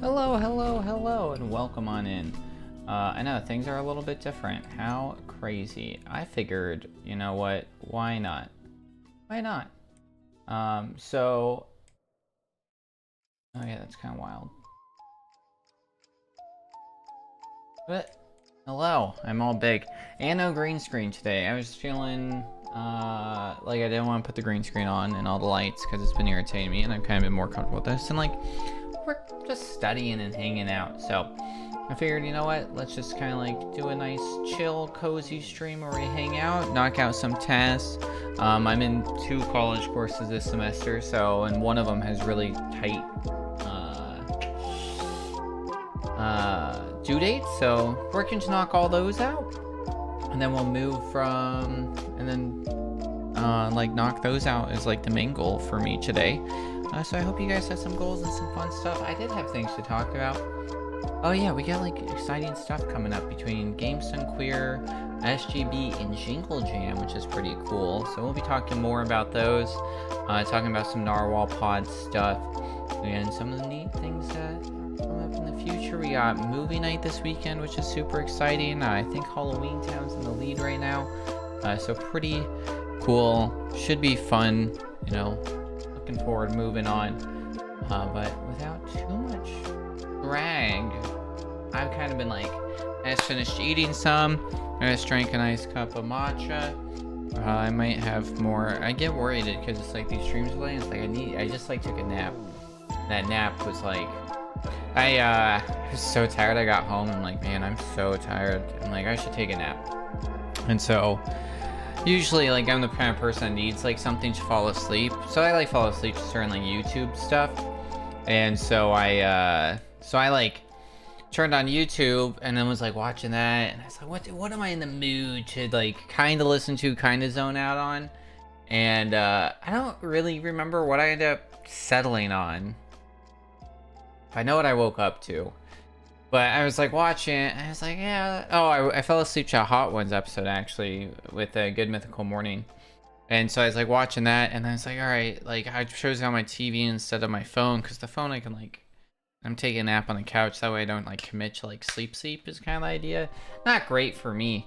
Hello, hello, hello, and welcome on in. I know things are a little bit different. How crazy. I figured, you know what, why not? Why not? Oh yeah, that's kind of wild. But, hello, I'm all big. And no green screen today. I was feeling, like I didn't want to put the green screen on and all the lights because it's been irritating me, and I've kind of been more comfortable with this. And like, we're just studying and hanging out, so I figured, you know what, let's just kind of like do a nice chill cozy stream where we hang out, knock out some tasks. I'm in 2 college courses this semester, so, and one of them has really tight due dates, so working to knock all those out, and then we'll move from, and then like knock those out is like the main goal for me today. So I hope you guys have some goals and some fun stuff. I did have things to talk about. Oh yeah, we got like exciting stuff coming up between Gameston Queer, SGB, and Jingle Jam, which is pretty cool. So we'll be talking more about those, talking about some Narwhal Pod stuff, and some of the neat things that are coming up in the future. We got movie night this weekend, which is super exciting. I think Halloween Town's in the lead right now, so pretty cool. Should be fun, you know. Looking forward to moving on, but without too much drag, I've kind of been like, I just finished eating some. I just drank a nice cup of matcha. I might have more. I get worried because it's like these streams are late. It's like I just like took a nap. That nap was like, I was so tired. I got home and I'm like, man, I'm so tired. I'm like, I should take a nap. And so usually, like, I'm the kind of person that needs like something to fall asleep. So I like fall asleep to certain like YouTube stuff. And so I like turned on YouTube and then was like watching that, and I was like, what am I in the mood to like kind of listen to, kind of zone out on? And I don't really remember what I ended up settling on. I know what I woke up to, but I was like watching it, and I was like, yeah. Oh, I fell asleep to a Hot Ones episode actually with a Good Mythical Morning. And so I was like watching that, and I was like, all right, like I chose it on my TV instead of my phone, because the phone I can like, I'm taking a nap on the couch, that way I don't like commit to like sleep is kind of the idea. Not great for me.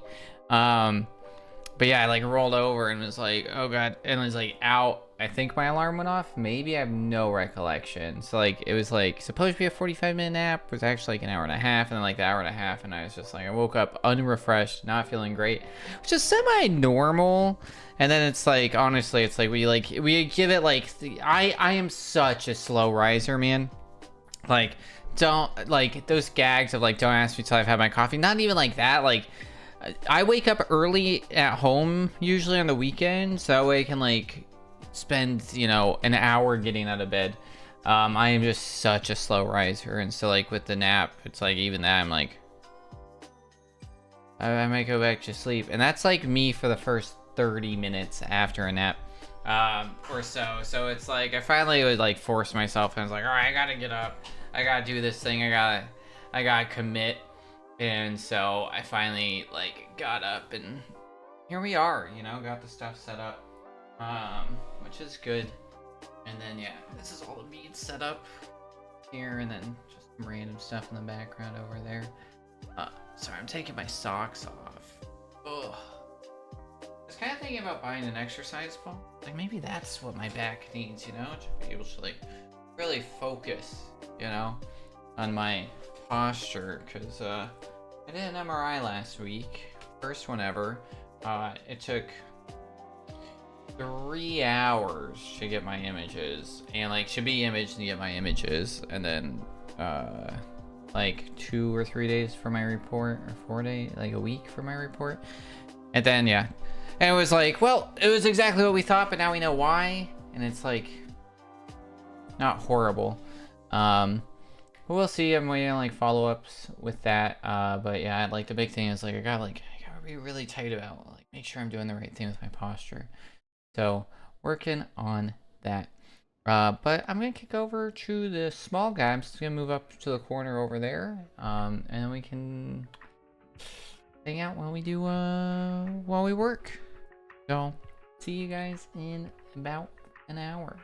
But yeah, I like rolled over and was like, oh god, and I was like out. I think my alarm went off. Maybe I have no recollection. So like it was like supposed to be a 45-minute nap, it was actually like an hour and a half, and then like the hour and a half, and I was just like, I woke up unrefreshed, not feeling great, which is semi-normal. And then it's like, honestly, it's like we give it like I am such a slow riser, man. Like, don't, like, those gags of like, don't ask me till I've had my coffee, not even like that. Like, I wake up early at home usually on the weekend, so that way I can like spend, you know, an hour getting out of bed. I am just such a slow riser, and so like with the nap, it's like even that I'm like, I might go back to sleep, and that's like me for the first 30 minutes after a nap, or so. So it's like I finally would like force myself, and I was like, all right, I gotta get up, I gotta do this thing, I gotta commit. And so I finally like got up, and here we are, you know, got the stuff set up, which is good. And then yeah, this is all the beads set up here, and then just some random stuff in the background over there. Sorry, I'm taking my socks off. Ugh. I was kind of thinking about buying an exercise ball. Like maybe that's what my back needs, you know, to be able to like really focus, you know, on my posture, because I did an MRI last week, first one ever. It took 3 hours to get my images, and like should be imaged to get my images, and then like 2 or 3 days for my report, or 4 days, like a week for my report. And then yeah, and it was like, well, it was exactly what we thought, but now we know why, and it's like not horrible. We'll see. I'm waiting on like follow-ups with that. But yeah, like the big thing is like I gotta be really tight about like make sure I'm doing the right thing with my posture. So working on that. But I'm gonna kick over to the small guy. I'm just gonna move up to the corner over there. And then we can hang out while we do while we work. So see you guys in about an hour.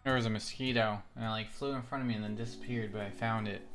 There was a mosquito, and it like flew in front of me and then disappeared, but I found it.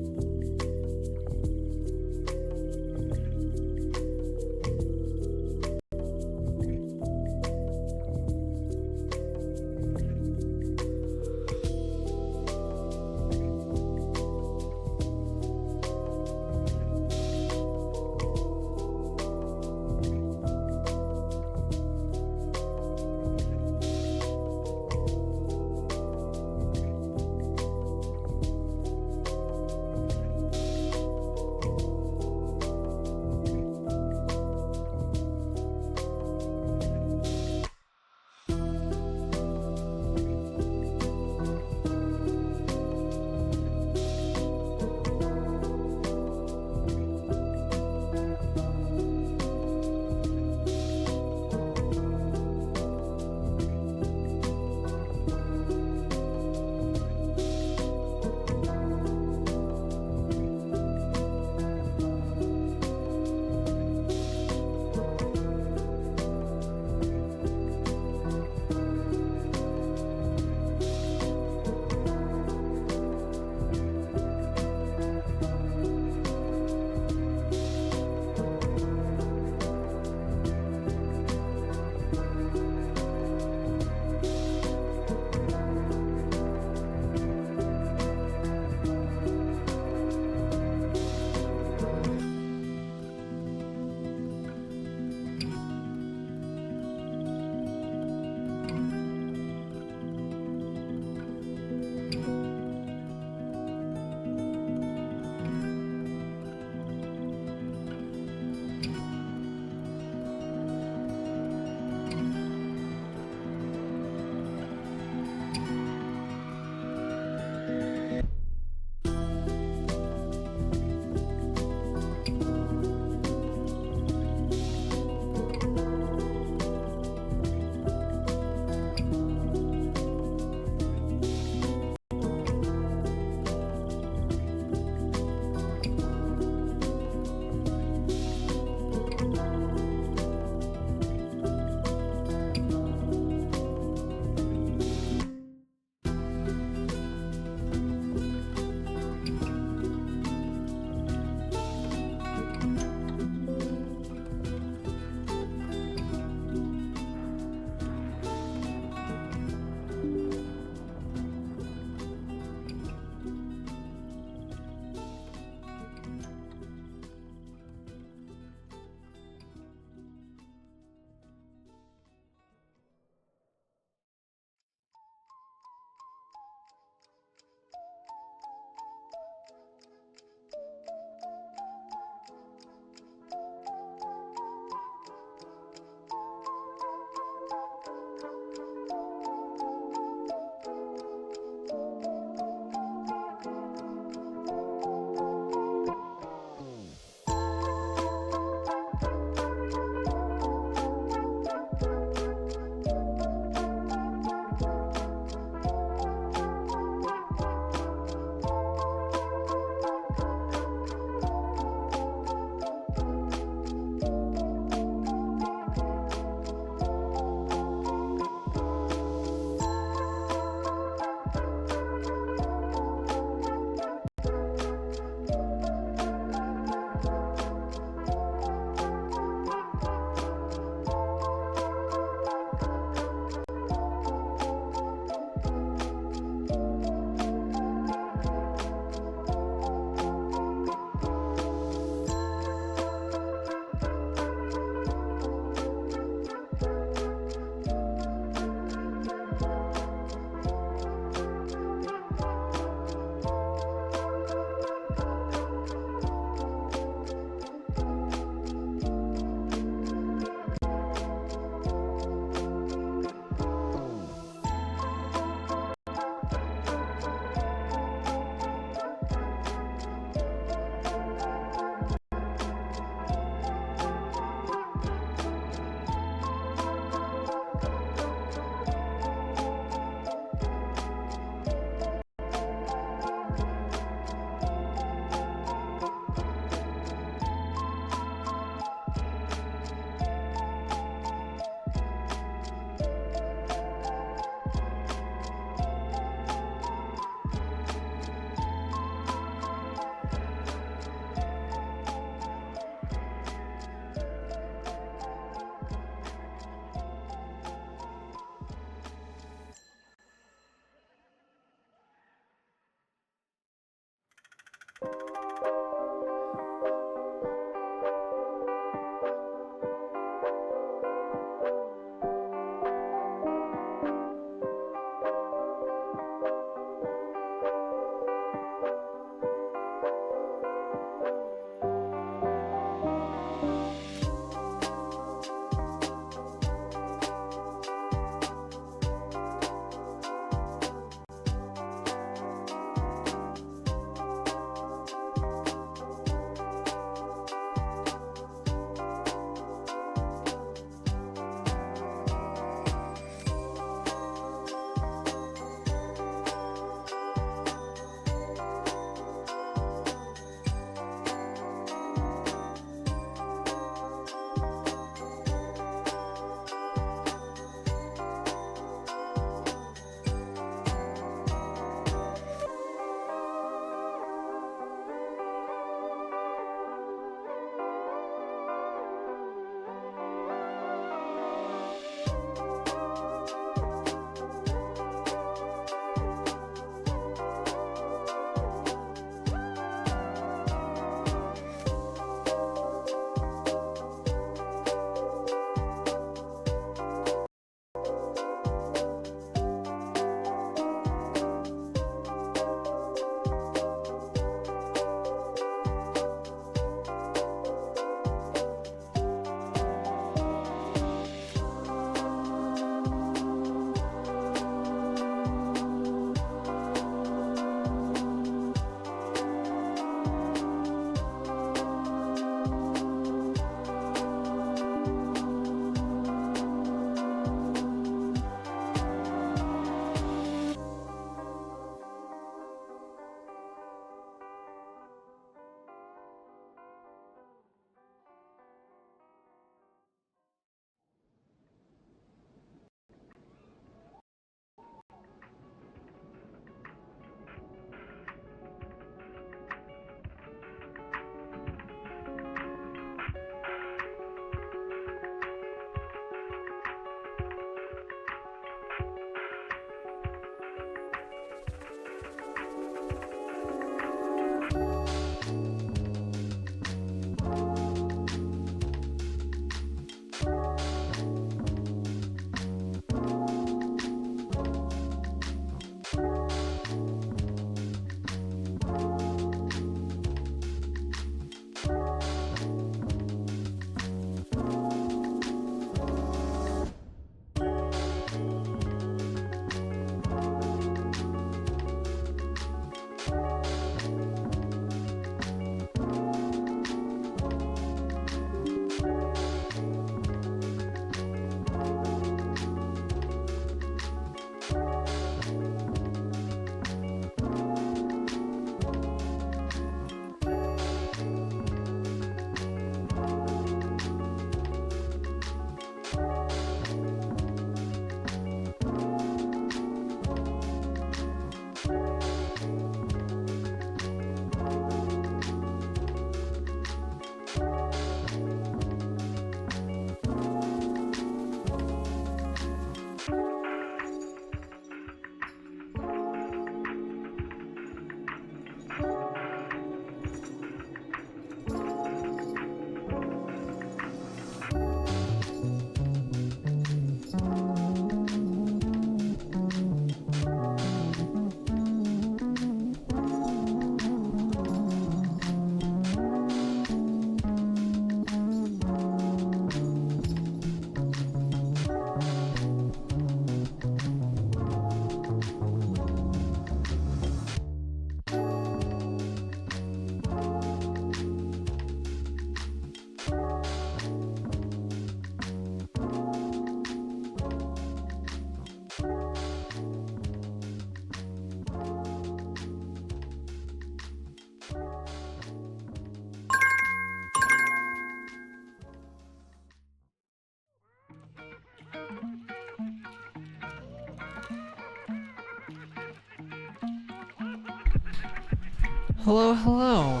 Hello, hello.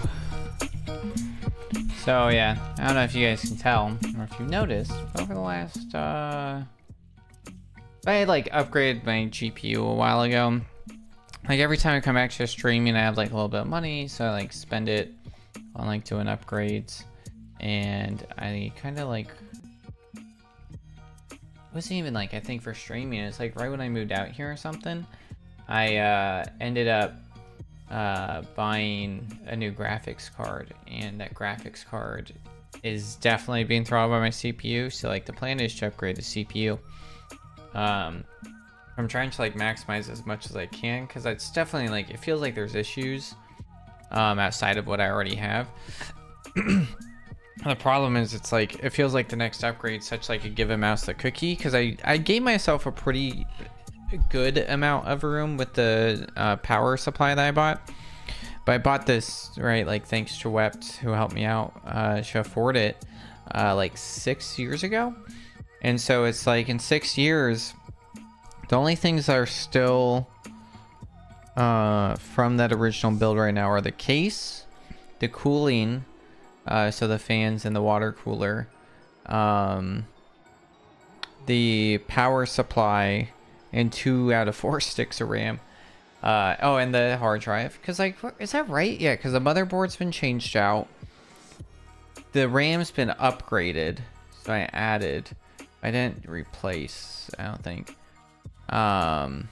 So yeah, I don't know if you guys can tell, or if you noticed, over the last, I had like upgraded my GPU a while ago. Like every time I come back to streaming, I have like a little bit of money, so I like spend it on like doing upgrades. And I kind of like, it wasn't even like, I think for streaming, it's like right when I moved out here or something, I ended up buying a new graphics card, and that graphics card is definitely being throttled by my CPU. So like the plan is to upgrade the CPU. I'm trying to like maximize as much as I can, because it's definitely like, it feels like there's issues outside of what I already have. The problem is, it's like, it feels like the next upgrade such like a give a mouse the cookie, because I gave myself a pretty good amount of room with the power supply that I bought. But I bought this, right, like thanks to Wept, who helped me out to afford it like 6 years ago. And so it's like in 6 years, the only things that are still from that original build right now are the case, the cooling, so the fans and the water cooler, the power supply, and 2 out of 4 sticks of RAM. Oh, and the hard drive. Because, like, is that right? Yeah, because the motherboard's been changed out. The RAM's been upgraded. So I added. I didn't replace, I don't think. And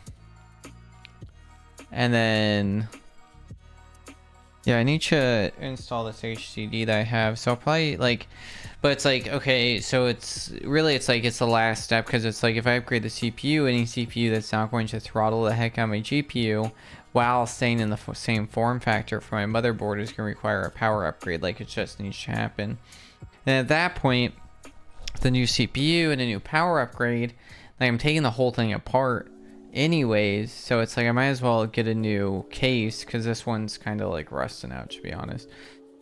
then... yeah, I need to install this HDD that I have. So I'll probably, like... but it's like, okay, so it's really, it's like, it's the last step, because it's like, if I upgrade the CPU, any CPU that's not going to throttle the heck out of my GPU while staying in the same form factor for my motherboard is going to require a power upgrade. Like, it just needs to happen. And at that point, the new CPU and a new power upgrade, like, I'm taking the whole thing apart anyways, so it's like I might as well get a new case, because this one's kind of like rusting out, to be honest.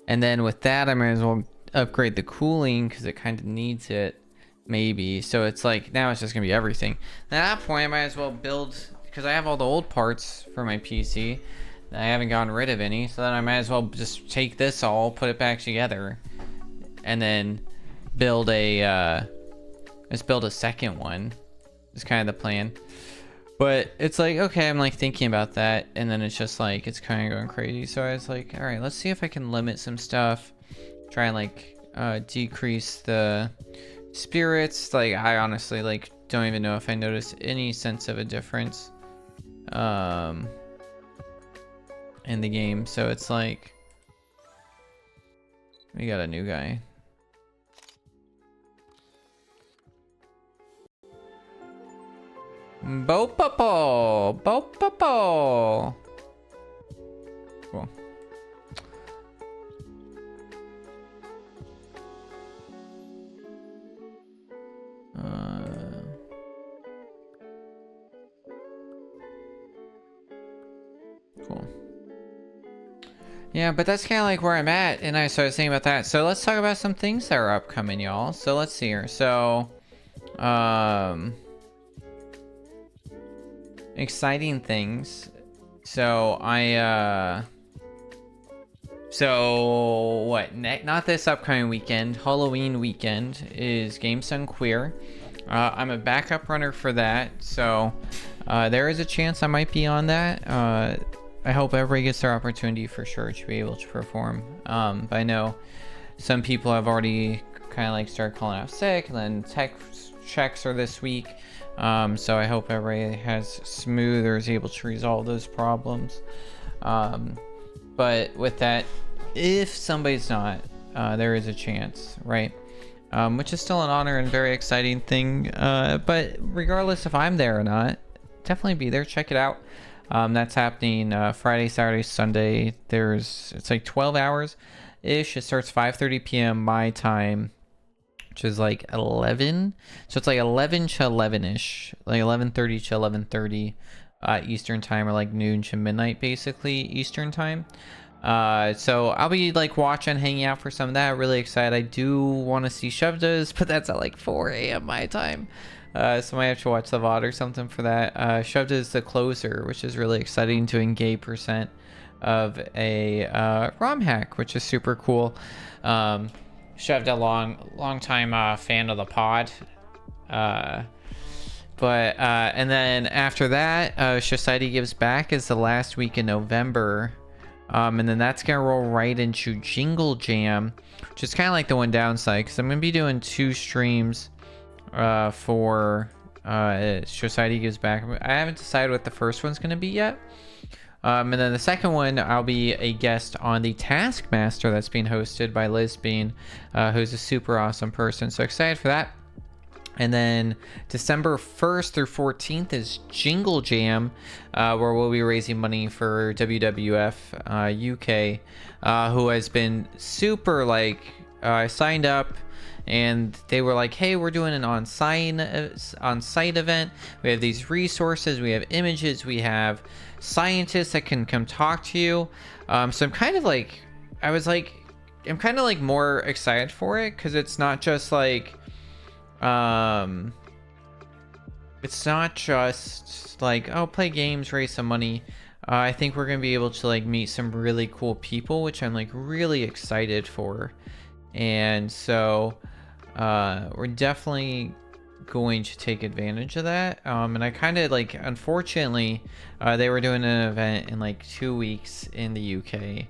And then with that, I might as well upgrade the cooling, because it kind of needs it, maybe. So it's like, now it's just gonna be everything. And at that point, I might as well build, because I have all the old parts for my PC, I haven't gotten rid of any, so then I might as well just take this all, put it back together, and then build a let's build a second one. Is kind of the plan. But it's like, okay, I'm like thinking about that, and then it's just like, it's kind of going crazy. So I was like, all right, let's see if I can limit some stuff, try and like decrease the spirits. Like, I honestly like don't even know if I notice any sense of a difference in the game. So it's like, we got a new guy. Bo-po-po! Bo-po-po! Cool. Cool. Yeah, but that's kind of like where I'm at, and I started thinking about that. So let's talk about some things that are upcoming, y'all. So let's see here. So, exciting things. So so what, not this upcoming weekend, Halloween weekend is GameSun Queer. I'm a backup runner for that, so there is a chance I might be on that. I hope everybody gets their opportunity for sure to be able to perform. But I know some people have already kind of like started calling out sick, and then tech checks are this week. So I hope everybody has smooth or is able to resolve those problems. But with that, if somebody's not, there is a chance, right? Which is still an honor and very exciting thing. But regardless if I'm there or not, definitely be there. Check it out. That's happening Friday, Saturday, Sunday. It's like 12 hours ish. It starts 5:30 p.m. my time, which is like 11. So it's like 11 to 11-ish, like 11:30 to 11:30 Eastern time, or like noon to midnight basically Eastern time. So I'll be like watching, hanging out for some of that. Really excited. I do want to see Shovdas, but that's at like 4 a.m. my time. So I might have to watch the VOD or something for that. Shovda is the closer, which is really exciting to engage %. of a ROM hack, which is super cool. Shoved a long time fan of the pod. And then after that, Society Gives Back is the last week in November. And then that's gonna roll right into Jingle Jam, which is kind of like the one downside, because I'm gonna be doing 2 streams for Society Gives Back. I haven't decided what the first one's gonna be yet. And then the second one, I'll be a guest on the Taskmaster that's being hosted by Liz Bean, who's a super awesome person. So excited for that. And then December 1st through 14th is Jingle Jam, where we'll be raising money for WWF UK, who has been super, like, I signed up and they were like, hey, we're doing an on-site event. We have these resources, we have images, we have scientists that can come talk to you. So I'm kind of like, I'm kind of like more excited for it, because it's not just like, it's not just like, oh, play games, raise some money. I think we're gonna be able to like meet some really cool people, which I'm like really excited for. And so we're definitely going to take advantage of that. And I kind of like, unfortunately, they were doing an event in like 2 weeks in the UK,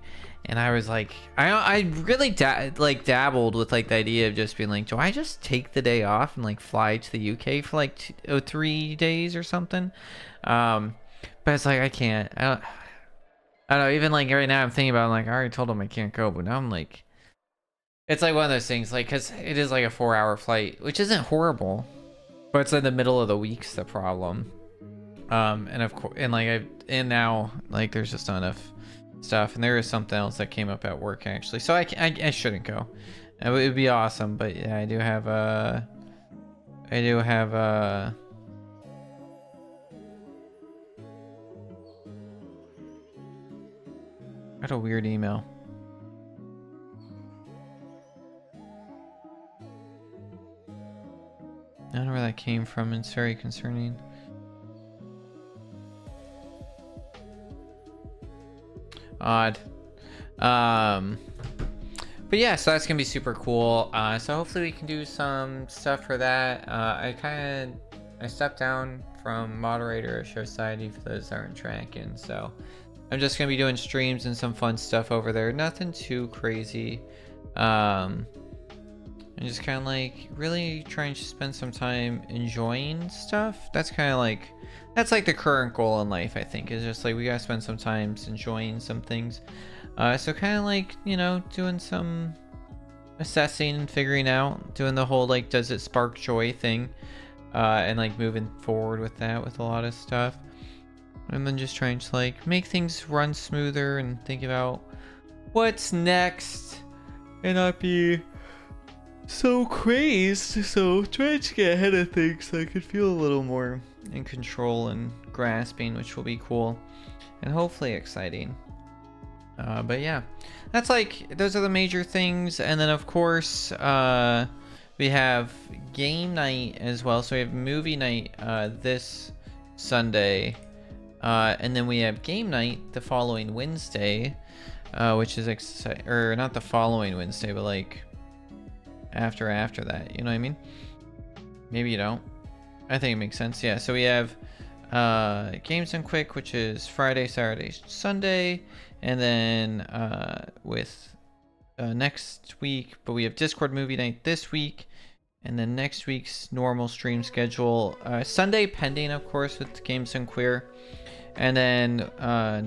and I was like, I really dabbled with like the idea of just being like, do I just take the day off and like fly to the UK for like 3 days or something? But it's like, I can't. I don't know. Even like right now, I'm thinking about it, I'm like, I already told them I can't go, but now I'm like, it's like one of those things, like, because it is like a 4-hour flight, which isn't horrible, but it's in the middle of the week's the problem. And of course, and now like there's just not enough stuff, and there is something else that came up at work actually, so I shouldn't go. It would be awesome, but yeah, I got a weird email. I don't know where that came from. It's very concerning. Odd. But yeah, so that's gonna be super cool. So hopefully we can do some stuff for that. I stepped down from moderator at Society, for those that aren't tracking. So I'm just gonna be doing streams and some fun stuff over there. Nothing too crazy. And just kind of like really trying to spend some time enjoying stuff. That's kind of like, that's like the current goal in life, I think, is just like we gotta spend some time enjoying some things. So kind of like, you know, doing some assessing and figuring out, doing the whole like, does it spark joy thing, and like moving forward with that with a lot of stuff. And then just trying to like make things run smoother and think about what's next and not be so crazed. So trying to get ahead of things so I could feel a little more in control and grasping, which will be cool and hopefully exciting. But yeah, that's like, those are the major things. And then of course we have game night as well. So we have movie night this Sunday, and then we have game night the following Wednesday, which is or not the following Wednesday, but like after that, you know what I mean? Maybe you don't. I think it makes sense. Yeah, so we have Games and Quick, which is Friday, Saturday, Sunday, and then with next week, but we have Discord movie night this week, and then next week's normal stream schedule, Sunday pending, of course, with Games and Queer. And then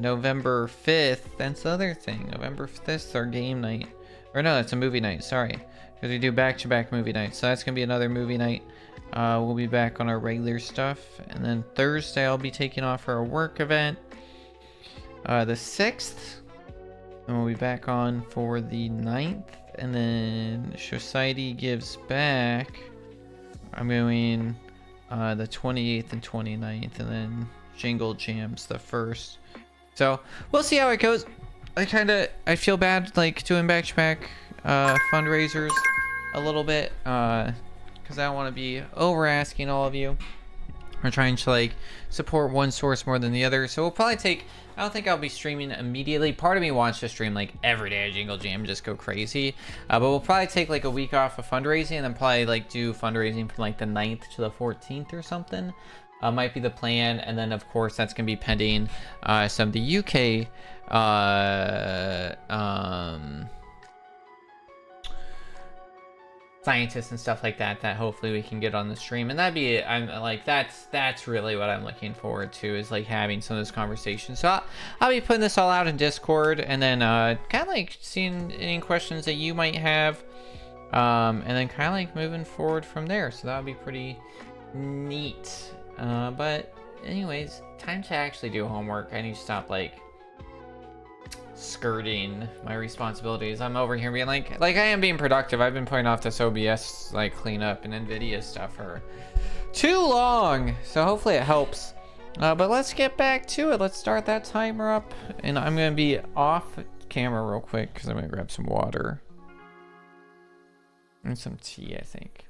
November 5th, that's the other thing, November 5th is our game night. Or no, it's a movie night, sorry. Because we do back-to-back movie nights, so that's going to be another movie night. We'll be back on our regular stuff. And then Thursday, I'll be taking off for a work event. The 6th, and we'll be back on for the 9th. And then Society Gives Back, I'm going the 28th and 29th, and then Jingle Jam's the 1st. So we'll see how it goes. I feel bad like doing back-to-back fundraisers a little bit, because I don't want to be over asking all of you. We're trying to like support one source more than the other. So we'll probably take, I don't think I'll be streaming immediately. Part of me wants to stream like every day at Jingle Jam, just go crazy. But we'll probably take like a week off of fundraising and then probably like do fundraising from like the 9th to the 14th or something. Might be the plan. And then of course that's going to be pending some of the UK scientists and stuff like that hopefully we can get on the stream, and that'd be, I'm like, that's really what I'm looking forward to, is like having some of those conversations. So I'll be putting this all out in Discord, and then kind of like seeing any questions that you might have, and then kind of like moving forward from there. So that would be pretty neat. But anyways, time to actually do homework. I need to stop like skirting my responsibilities. I'm over here being like I am being productive. I've been putting off this OBS like cleanup and NVIDIA stuff for too long, so hopefully it helps. But let's get back to it. Let's start that timer up, and I'm gonna be off camera real quick because I'm gonna grab some water and some tea, I think.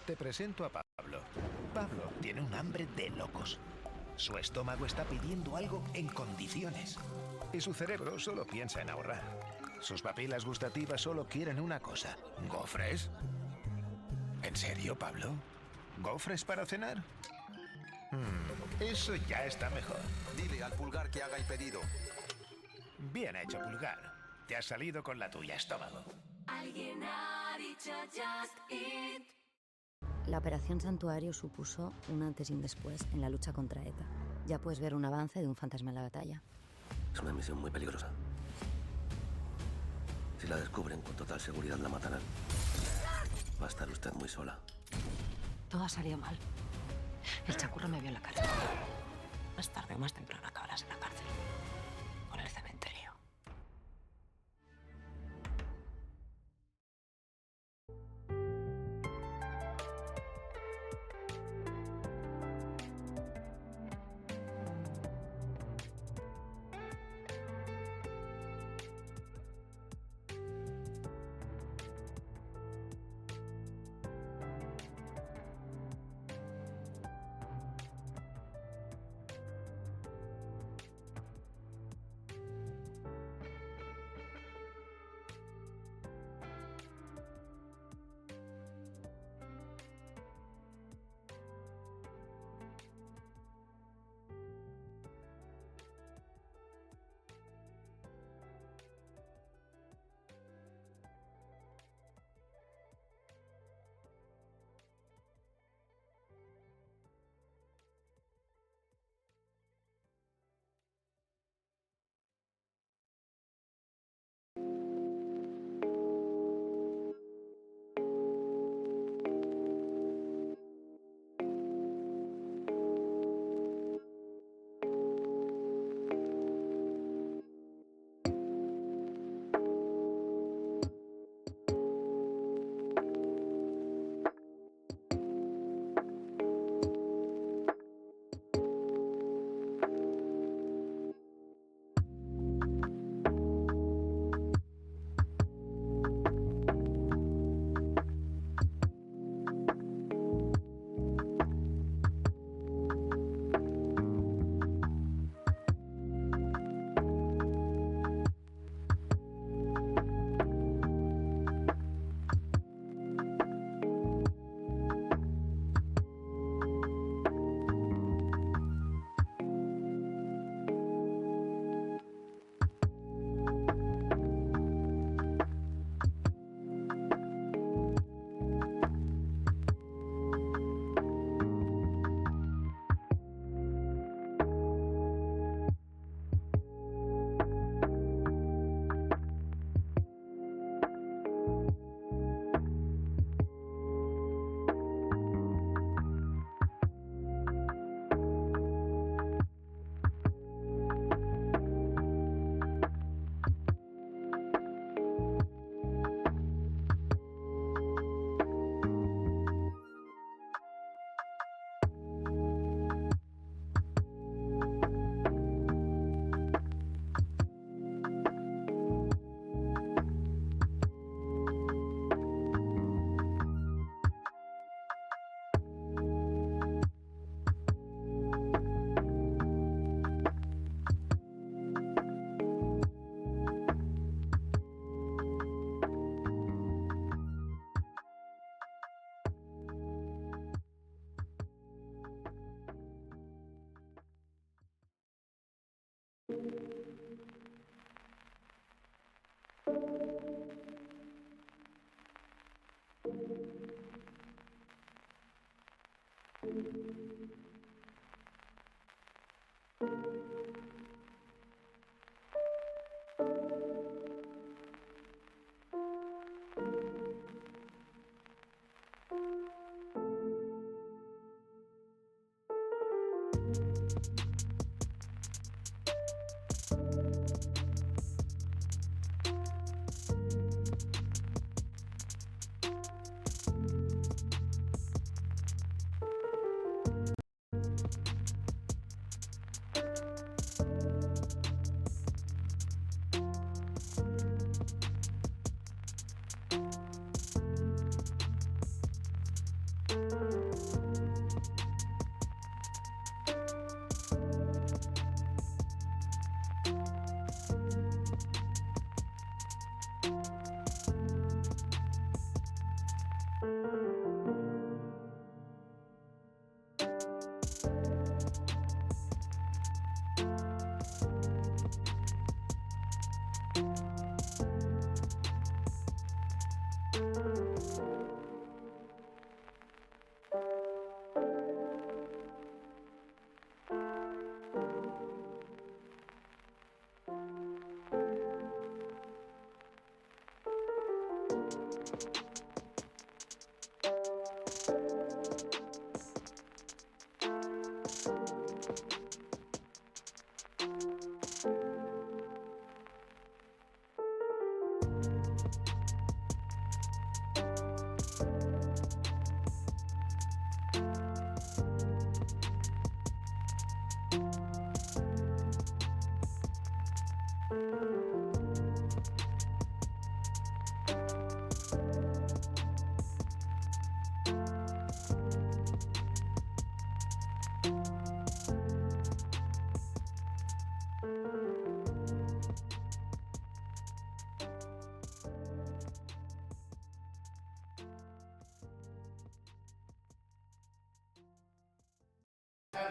Te presento a Pablo. Pablo tiene un hambre de locos. Su estómago está pidiendo algo en condiciones. Y su cerebro solo piensa en ahorrar. Sus papilas gustativas solo quieren una cosa. ¿Gofres? ¿En serio, Pablo? ¿Gofres para cenar? Eso ya está mejor. Dile al Pulgar que haga el pedido. Bien hecho, Pulgar. Te has salido con la tuya, estómago. Alguien ha dicho just eat. La Operación Santuario supuso un antes y un después en la lucha contra ETA. Ya puedes ver un avance de un fantasma en la batalla. Es una misión muy peligrosa. Si la descubren, con total seguridad la matarán. Va a estar usted muy sola. Todo ha salido mal. El chacurro me vio en la cárcel. Más tarde o más temprano acabarás en la cárcel. Con el cementerio.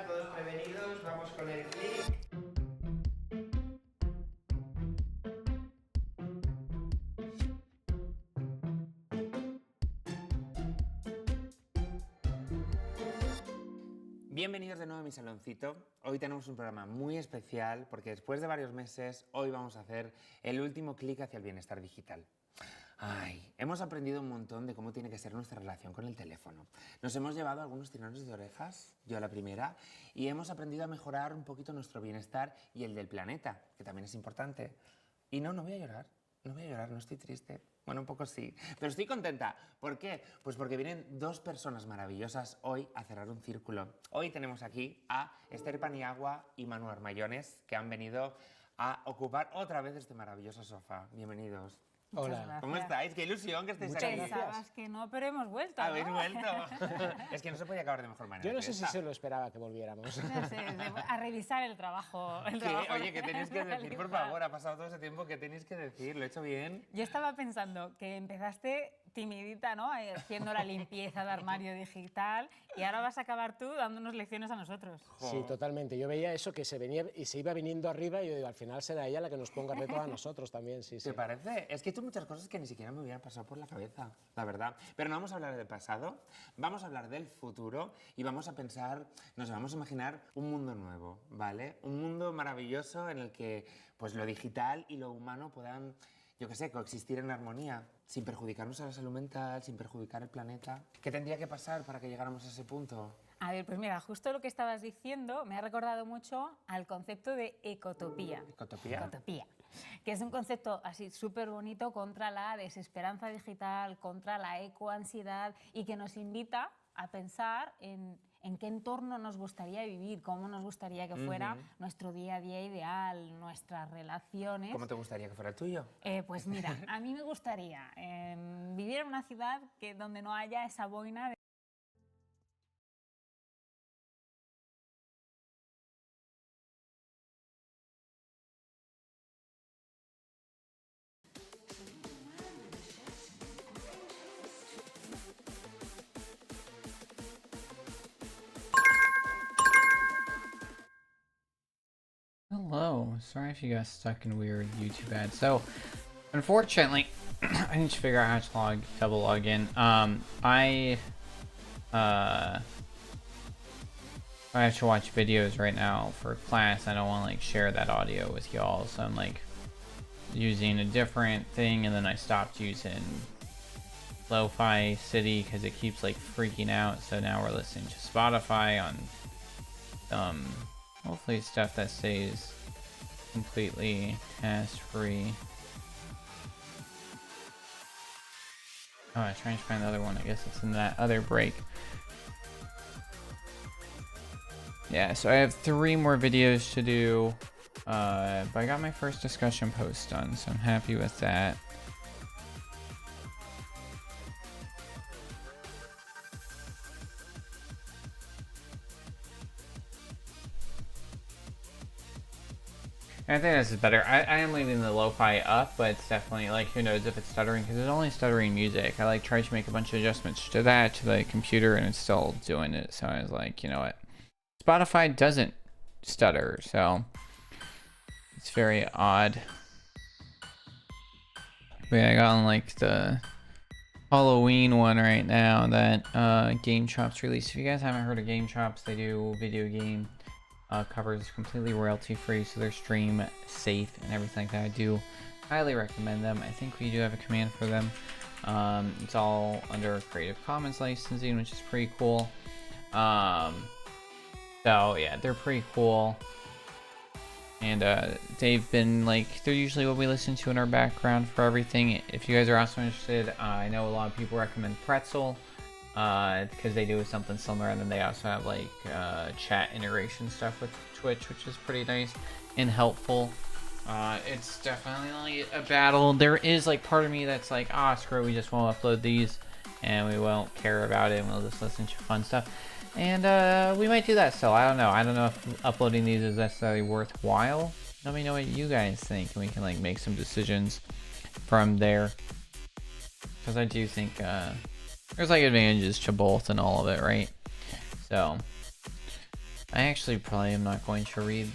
Todos prevenidos, vamos con el clic. Bienvenidos de nuevo a mi saloncito. Hoy tenemos un programa muy especial porque después de varios meses, hoy vamos a hacer el último clic hacia el bienestar digital. Ay, hemos aprendido un montón de cómo tiene que ser nuestra relación con el teléfono. Nos hemos llevado algunos tirones de orejas, yo a la primera, y hemos aprendido a mejorar un poquito nuestro bienestar y el del planeta, que también es importante. Y no voy a llorar, no estoy triste. Bueno, un poco sí, pero estoy contenta. ¿Por qué? Pues porque vienen dos personas maravillosas hoy a cerrar un círculo. Hoy tenemos aquí a Esther Paniagua y Manu Armayones, que han venido a ocupar otra vez este maravilloso sofá. Bienvenidos. Hola. ¿Cómo estáis? ¡Qué ilusión que estéis Muchas aquí! gracias. Pensabas que no, pero hemos vuelto, ¿no? ¿Habéis vuelto? Es que no se podía acabar de mejor manera. Yo no que sé si esta. se lo esperaba que volviéramos. No sé, a revisar el trabajo. Oye, ¿qué tenéis que decir, por favor? Ha pasado todo ese tiempo, ¿qué tenéis que decir? ¿Lo he hecho bien? Yo estaba pensando que empezaste timidita, ¿no? Haciendo la limpieza de armario digital y ahora vas a acabar tú dándonos lecciones a nosotros. Sí, totalmente. Yo veía eso que se venía y se iba viniendo arriba y yo digo, al final será ella la que nos ponga reto a nosotros también, sí, sí. ¿Te parece? Es que he hecho muchas cosas que ni siquiera me hubieran pasado por la cabeza, la verdad. Pero no vamos a hablar del pasado, vamos a hablar del futuro y vamos a pensar, nos vamos a imaginar un mundo nuevo, ¿vale? Un mundo maravilloso en el que pues lo digital y lo humano puedan, yo qué sé, coexistir en armonía, sin perjudicarnos a la salud mental, sin perjudicar el planeta. ¿Qué tendría que pasar para que llegáramos a ese punto? A ver, pues mira, justo lo que estabas diciendo me ha recordado mucho al concepto de ecotopía. ¿Ecotopía? Ecotopía, que es un concepto así súper bonito contra la desesperanza digital, contra la ecoansiedad y que nos invita a pensar en qué entorno nos gustaría vivir, cómo nos gustaría que fuera nuestro día a día ideal, nuestras relaciones. ¿Cómo te gustaría que fuera el tuyo? Pues mira, a mí me gustaría vivir en una ciudad donde no haya esa boina de... Hello, sorry if you got stuck in weird YouTube ads. So, unfortunately, I need to figure out how to double log in. I have to watch videos right now for class. I don't want to like share that audio with y'all, so I'm like using a different thing, and then I stopped using Lo-Fi City because it keeps like freaking out. So now we're listening to Spotify on hopefully stuff that stays completely task-free. Oh, I was trying to find the other one. I guess it's in that other break. Yeah, so I have 3 more videos to do. But I got my first discussion post done, so I'm happy with that. I think this is better. I am leaving the lo-fi up, but it's definitely like, who knows if it's stuttering, because it's only stuttering music. I like tried to make a bunch of adjustments to that, to the computer, and it's still doing it. So I was like, you know what? Spotify doesn't stutter, so it's very odd. But yeah, I got on like the Halloween one right now that Game Chops released. If you guys haven't heard of Game Chops, they do video game covers, completely royalty free, so they're stream safe and everything like that. I do highly recommend them. I think we do have a command for them. It's all under Creative Commons licensing, which is pretty cool. So yeah, they're pretty cool. And they've been like, they're usually what we listen to in our background for everything. If you guys are also interested, I know a lot of people recommend Pretzel because they do something similar, and then they also have like chat integration stuff with Twitch, which is pretty nice and helpful. It's definitely a battle. There is like part of me that's like, screw it, we just won't upload these and we won't care about it and we'll just listen to fun stuff. And we might do that still. I don't know if uploading these is necessarily worthwhile. Let me know what you guys think, and we can like make some decisions from there, because I do think there's like advantages to both and all of it, right? So I actually probably am not going to read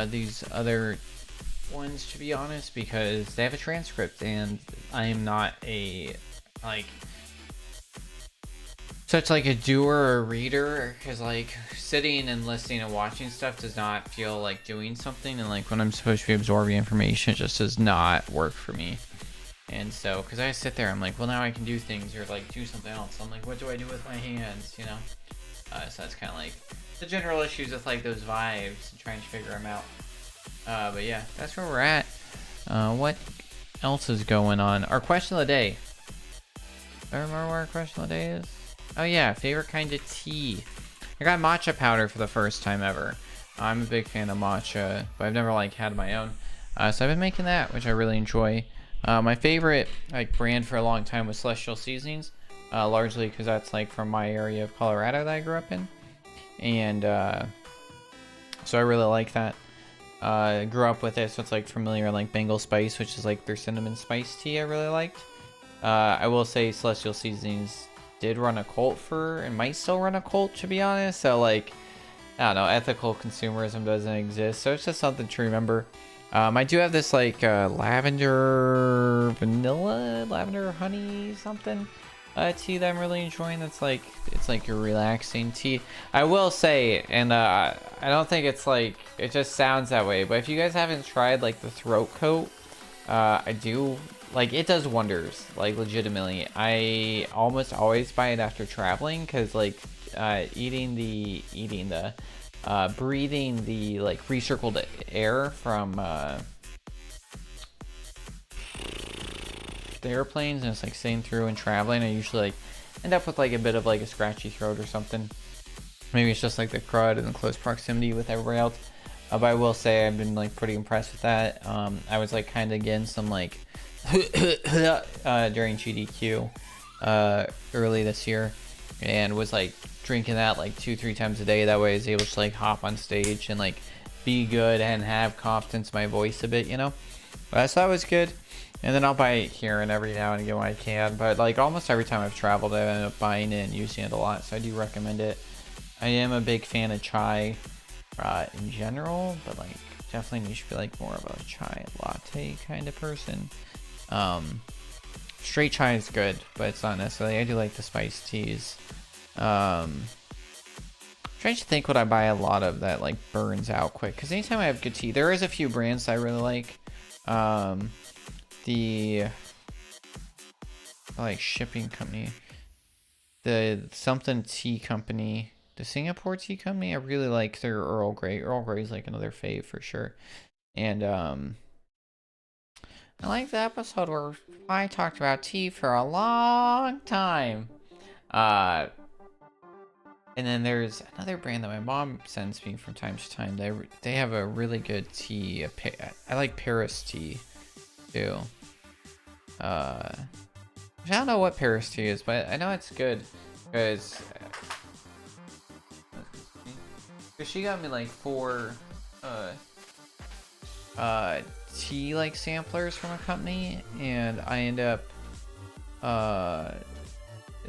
these other ones, to be honest, because they have a transcript and I am not a like such like a doer or reader, because like sitting and listening and watching stuff does not feel like doing something, and like when I'm supposed to be absorbing information, it just does not work for me. And so because I sit there, I'm like, well, now I can do things or like do something else. I'm like, what do I do with my hands, you know? So that's kind of like the general issues with like those vibes and trying to figure them out. But yeah, that's where we're at. What else is going on? Our question of the day. I remember what our question of the day is. Oh yeah, favorite kind of tea. I got matcha powder for the first time ever. I'm a big fan of matcha, but I've never like had my own. So I've been making that, which I really enjoy. My favorite like brand for a long time was Celestial Seasonings, largely because that's like from my area of Colorado that I grew up in, and so I really like that. Grew up with it, so it's like familiar, like Bengal Spice, which is like their cinnamon spice tea I really liked. I will say Celestial Seasonings did run a cult for, and might still run a cult, to be honest. So like, I don't know, ethical consumerism doesn't exist, so it's just something to remember. I do have this like lavender honey something tea that I'm really enjoying. That's like, it's like a relaxing tea, I will say. And I don't think it's like, it just sounds that way, but if you guys haven't tried like the throat coat, I do like, it does wonders, like legitimately. I almost always buy it after traveling, because like breathing the like recircled air from the airplanes, and it's like sitting through and traveling, I usually like end up with like a bit of like a scratchy throat or something. Maybe it's just like the crud and the close proximity with everybody else. But I will say I've been like pretty impressed with that. I was like kind of getting some like during GDQ early this year, and was like drinking that like 2-3 times a day. That way I was able to like hop on stage and like be good and have confidence in my voice a bit, you know. But so that was good. And then I'll buy it here and every now and again when I can, but like almost every time I've traveled I end up buying it and using it a lot, so I do recommend it. I am a big fan of chai in general, but like definitely you should be like more of a chai latte kind of person. Straight chai is good, but it's not necessarily. I do like the spiced teas. Trying to think what I buy a lot of that like burns out quick, because anytime I have good tea, there is a few brands I really like. The like shipping company, the something tea company, the Singapore tea company, I really like their Earl Grey. Earl Grey is like another fave for sure. And I like the episode where I talked about tea for a long time. And then there's another brand that my mom sends me from time to time. They have a really good tea. I like Paris tea too. I don't know what Paris tea is, but I know it's good because she got me like 4 tea like samplers from a company, and I end up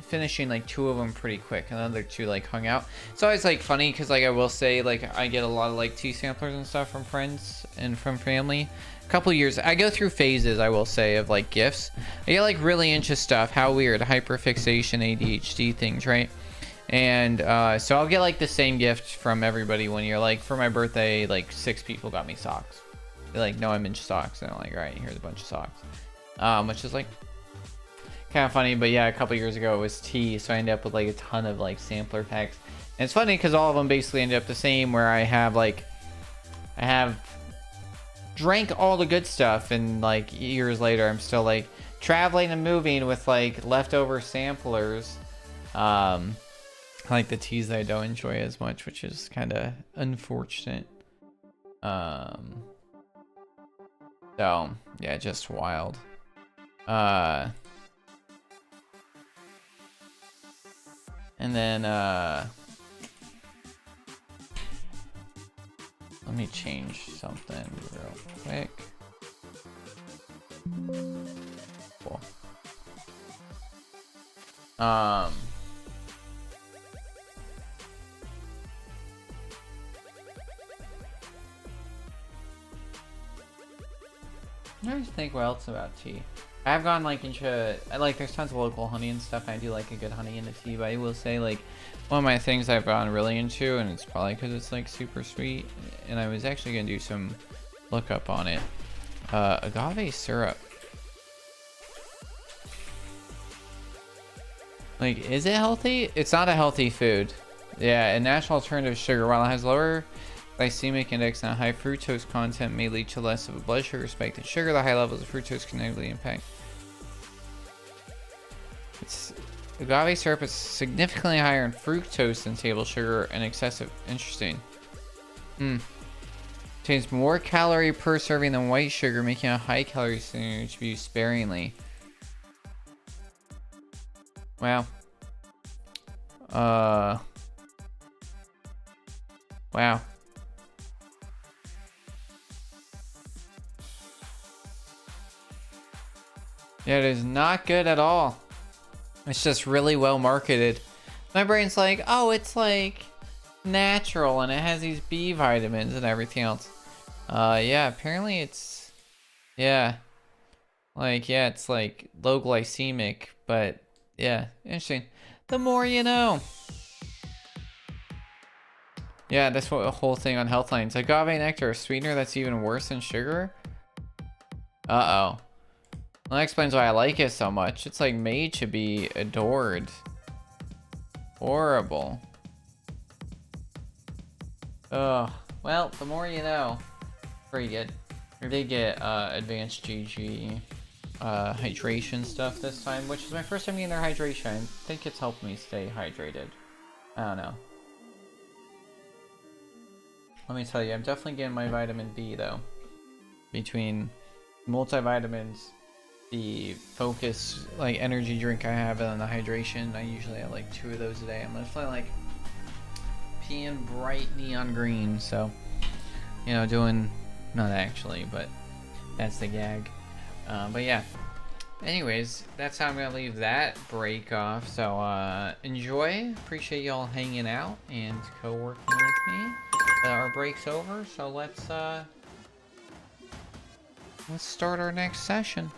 finishing like 2 of them pretty quick, and the other 2 like hung out. It's always like funny because like I will say, like I get a lot of like tea samplers and stuff from friends and from family. A couple years I go through phases, I will say, of like gifts. I get like really into stuff. How weird. Hyperfixation, ADHD things, right? And so I'll get like the same gift from everybody one year. Like for my birthday, like 6 people got me socks. They're like, no, I'm into socks, and I'm like, all right, here's a bunch of socks, which is like kind of funny. But yeah, a couple years ago it was tea, so I ended up with like a ton of like sampler packs. And it's funny because all of them basically ended up the same, where I have drank all the good stuff, and like years later I'm still like traveling and moving with like leftover samplers, like the teas that I don't enjoy as much, which is kind of unfortunate. So yeah, just wild. And then let me change something real quick. Cool. I just think what else about tea. I've gone like into like there's tons of local honey and stuff. And I do like a good honey in the tea, but I will say like one of my things I've gone really into, and it's probably because it's like super sweet, and I was actually gonna do some lookup on it. Agave syrup. Like, is it healthy? It's not a healthy food. Yeah, a natural alternative to sugar. While it has lower glycemic index and a high fructose content, may lead to less of a blood sugar spike than sugar. The high levels of fructose can negatively impact. Agave syrup is significantly higher in fructose than table sugar and excessive. Interesting. Contains more calorie per serving than white sugar, making a high calorie sandwich to be used sparingly. Wow. Wow. Yeah, it is not good at all. It's just really well marketed. My brain's like, oh, it's like natural and it has these B vitamins and everything else. Yeah, apparently it's, yeah. Like, yeah, it's like low glycemic, but yeah, interesting. The more you know. Yeah, that's what the whole thing on Healthline. Agave nectar, a sweetener that's even worse than sugar? Uh-oh. Well, that explains why I like it so much. It's like made to be adored. Horrible. Ugh. Well, the more you know. Pretty good. I did get advanced GG hydration stuff this time, which is my first time getting their hydration. I think it's helped me stay hydrated. I don't know. Let me tell you, I'm definitely getting my vitamin B though. Between multivitamins, the focus like energy drink I have, and the hydration, I usually have like 2 of those a day. I'm definitely like peeing bright neon green, so you know, doing, not actually, but that's the gag. But yeah, anyways, that's how I'm gonna leave that break off. So enjoy, appreciate y'all hanging out and co-working with me. Our break's over, so let's start our next session.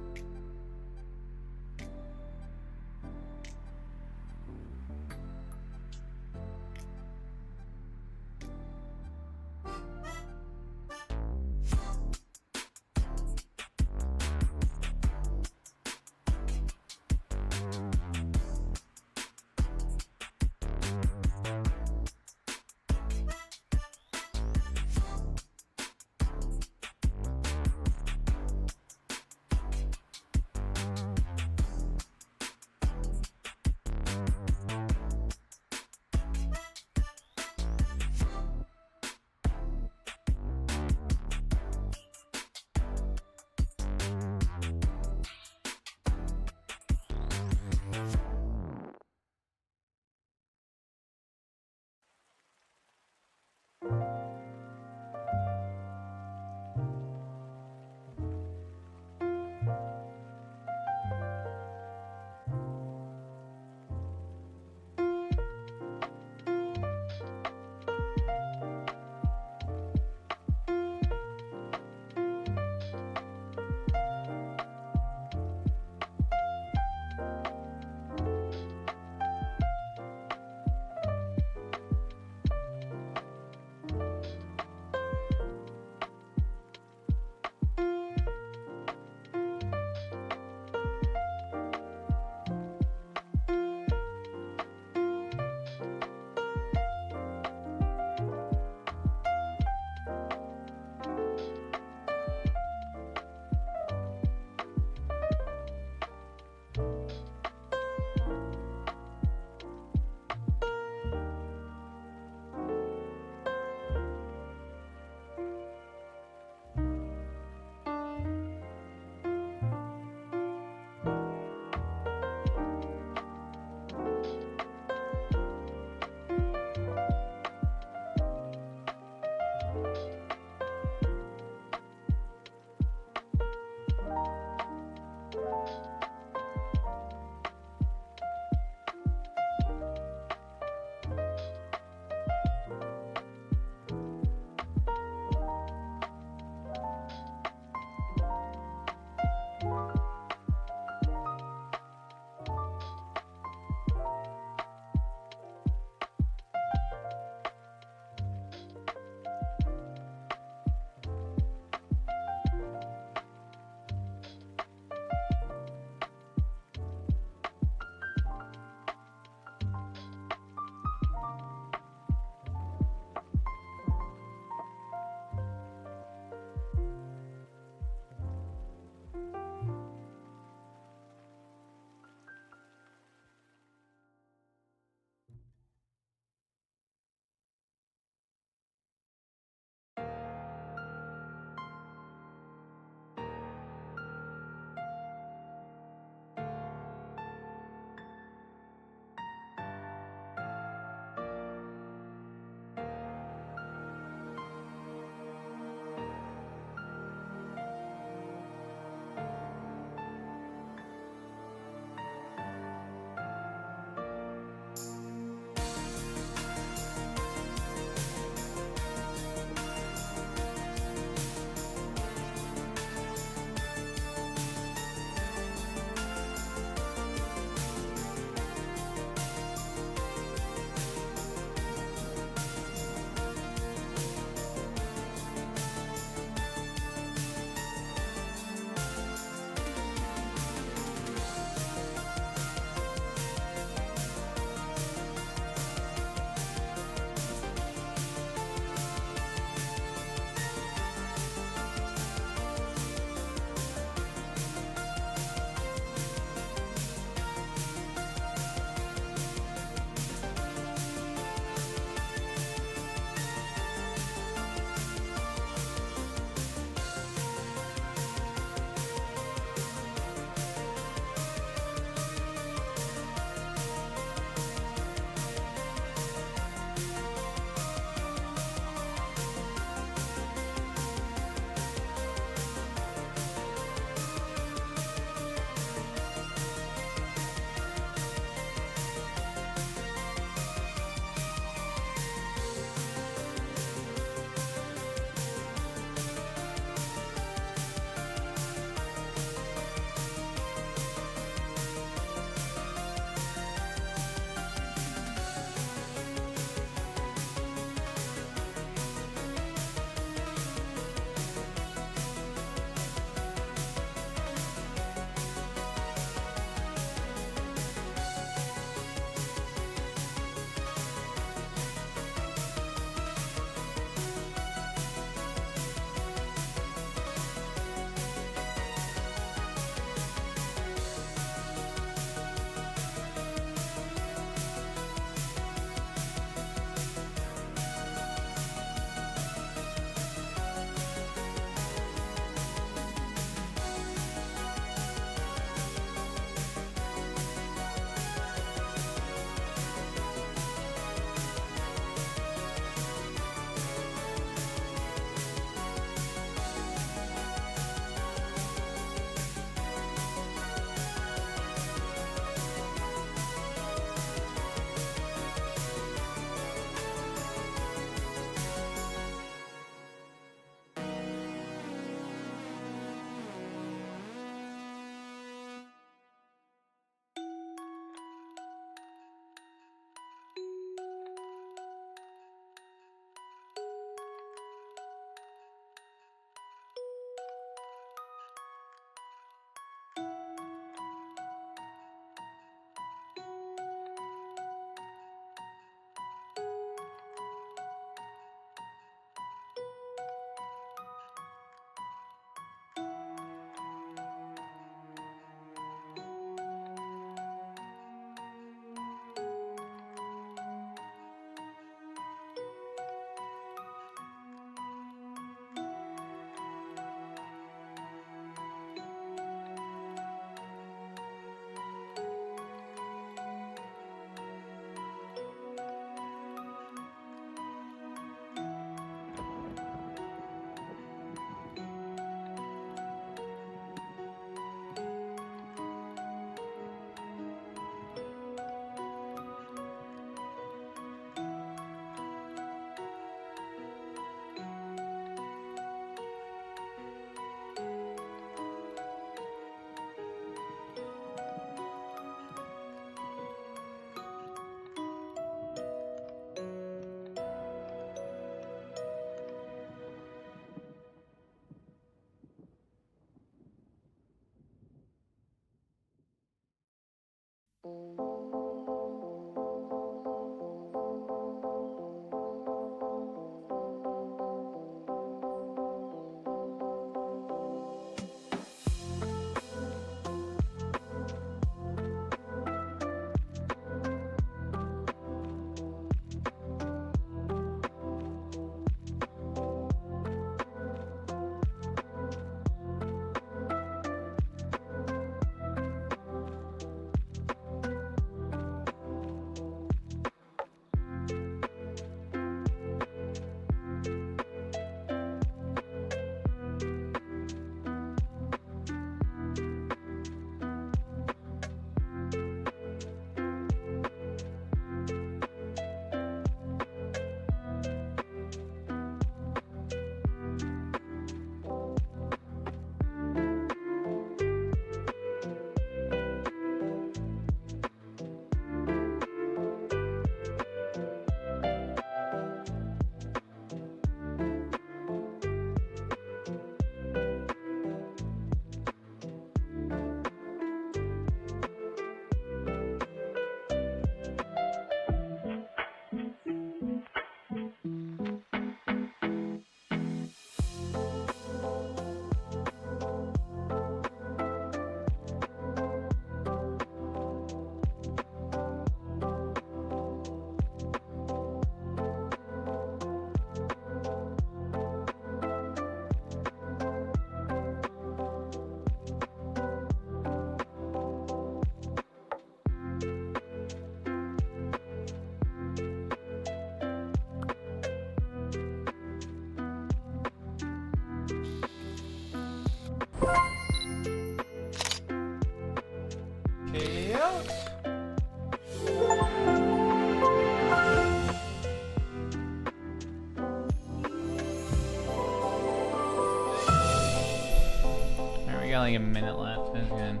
got like a minute left. I was gonna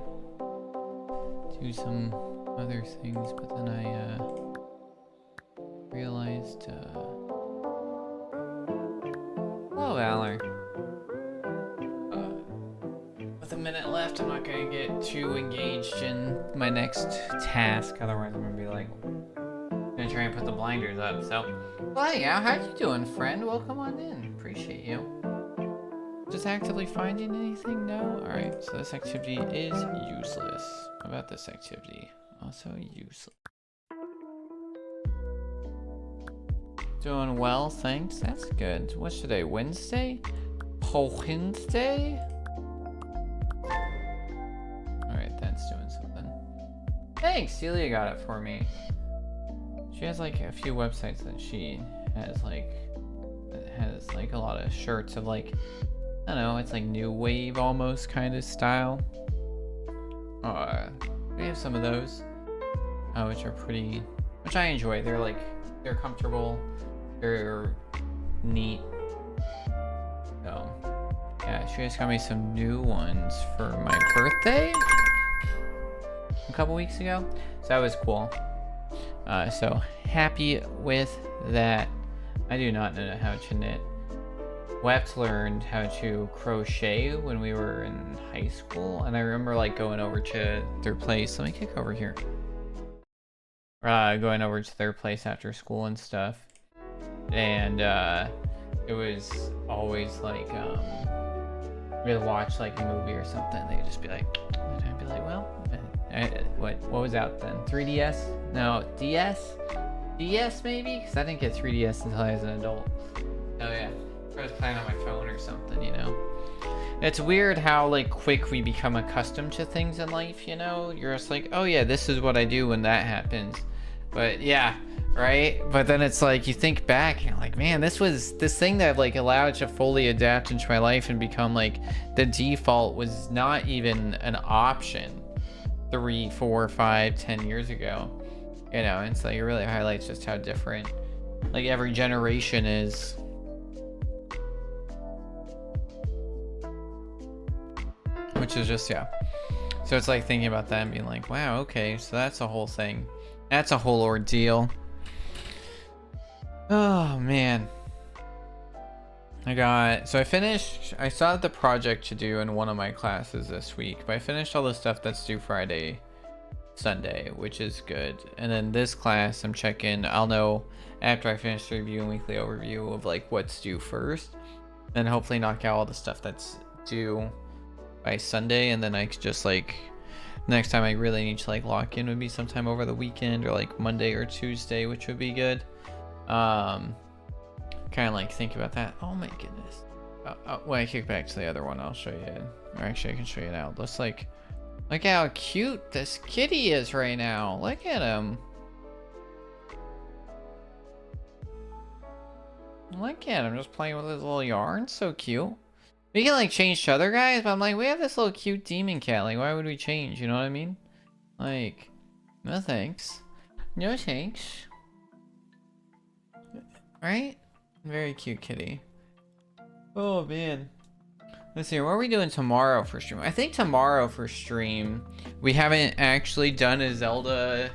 do some other things, but then I realized. Hello, Valor. With a minute left, I'm not gonna get too engaged in my next task. Otherwise, I'm gonna be like, gonna try and put the blinders up. So, well, yeah, how you doing, friend? Welcome on in. Appreciate you. Just actively finding anything? No? Alright, so this activity is useless. How about this activity? Also useless. Doing well, thanks. That's good. What's today? Wednesday? Wednesday? Alright, that's doing something. Thanks! Celia got it for me. She has like a few websites that she has like a lot of shirts of like, I don't know, it's like new wave almost kind of style. We have some of those, which are pretty, which I enjoy. They're comfortable, they're neat. So yeah, she just got me some new ones for my birthday a couple weeks ago, so that was cool. So happy with that. I do not know how to knit. Wept learned how to crochet when we were in high school, and I remember like going over to their place. Let me kick over here. Going over to their place after school and stuff, and it was always like we'd watch like a movie or something. They'd just be like, and I'd be like, well, what was out then? 3DS? No, DS? DS maybe? Because I didn't get 3DS until I was an adult. Oh yeah. I was playing on my phone or something, you know. It's weird how like quick we become accustomed to things in life, you know. You're just like, oh yeah, this is what I do when that happens. But yeah, right? But then it's like you think back and you're like, man, this thing that like allowed to fully adapt into my life and become like the default was not even an option 3, 4, 5, 10 years ago. You know, and so it really highlights just how different like every generation is. Which is just, yeah. So it's like thinking about that and being like, wow, okay, so that's a whole thing. That's a whole ordeal. Oh, man. I still have the project to do in one of my classes this week, but I finished all the stuff that's due Friday, Sunday, which is good. And then this class, I'm checking, I'll know after I finish the review and weekly overview of like what's due first. Then hopefully knock out all the stuff that's due by Sunday, and then I could just like next time I really need to like lock in would be sometime over the weekend or like Monday or Tuesday, which would be good. Kind of like think about that. Oh my goodness. When I kick back to the other one, I'll show you. Or actually, I can show you now. Let's like look how cute this kitty is right now. Look at him. Look at him just playing with his little yarn. So cute. We can like change to other guys, but I'm like, we have this little cute demon cat. Like, why would we change? You know what I mean? Like, no thanks. No thanks. Right? Very cute kitty. Oh man. Let's see, what are we doing tomorrow for stream? I think tomorrow for stream, we haven't actually done a Zelda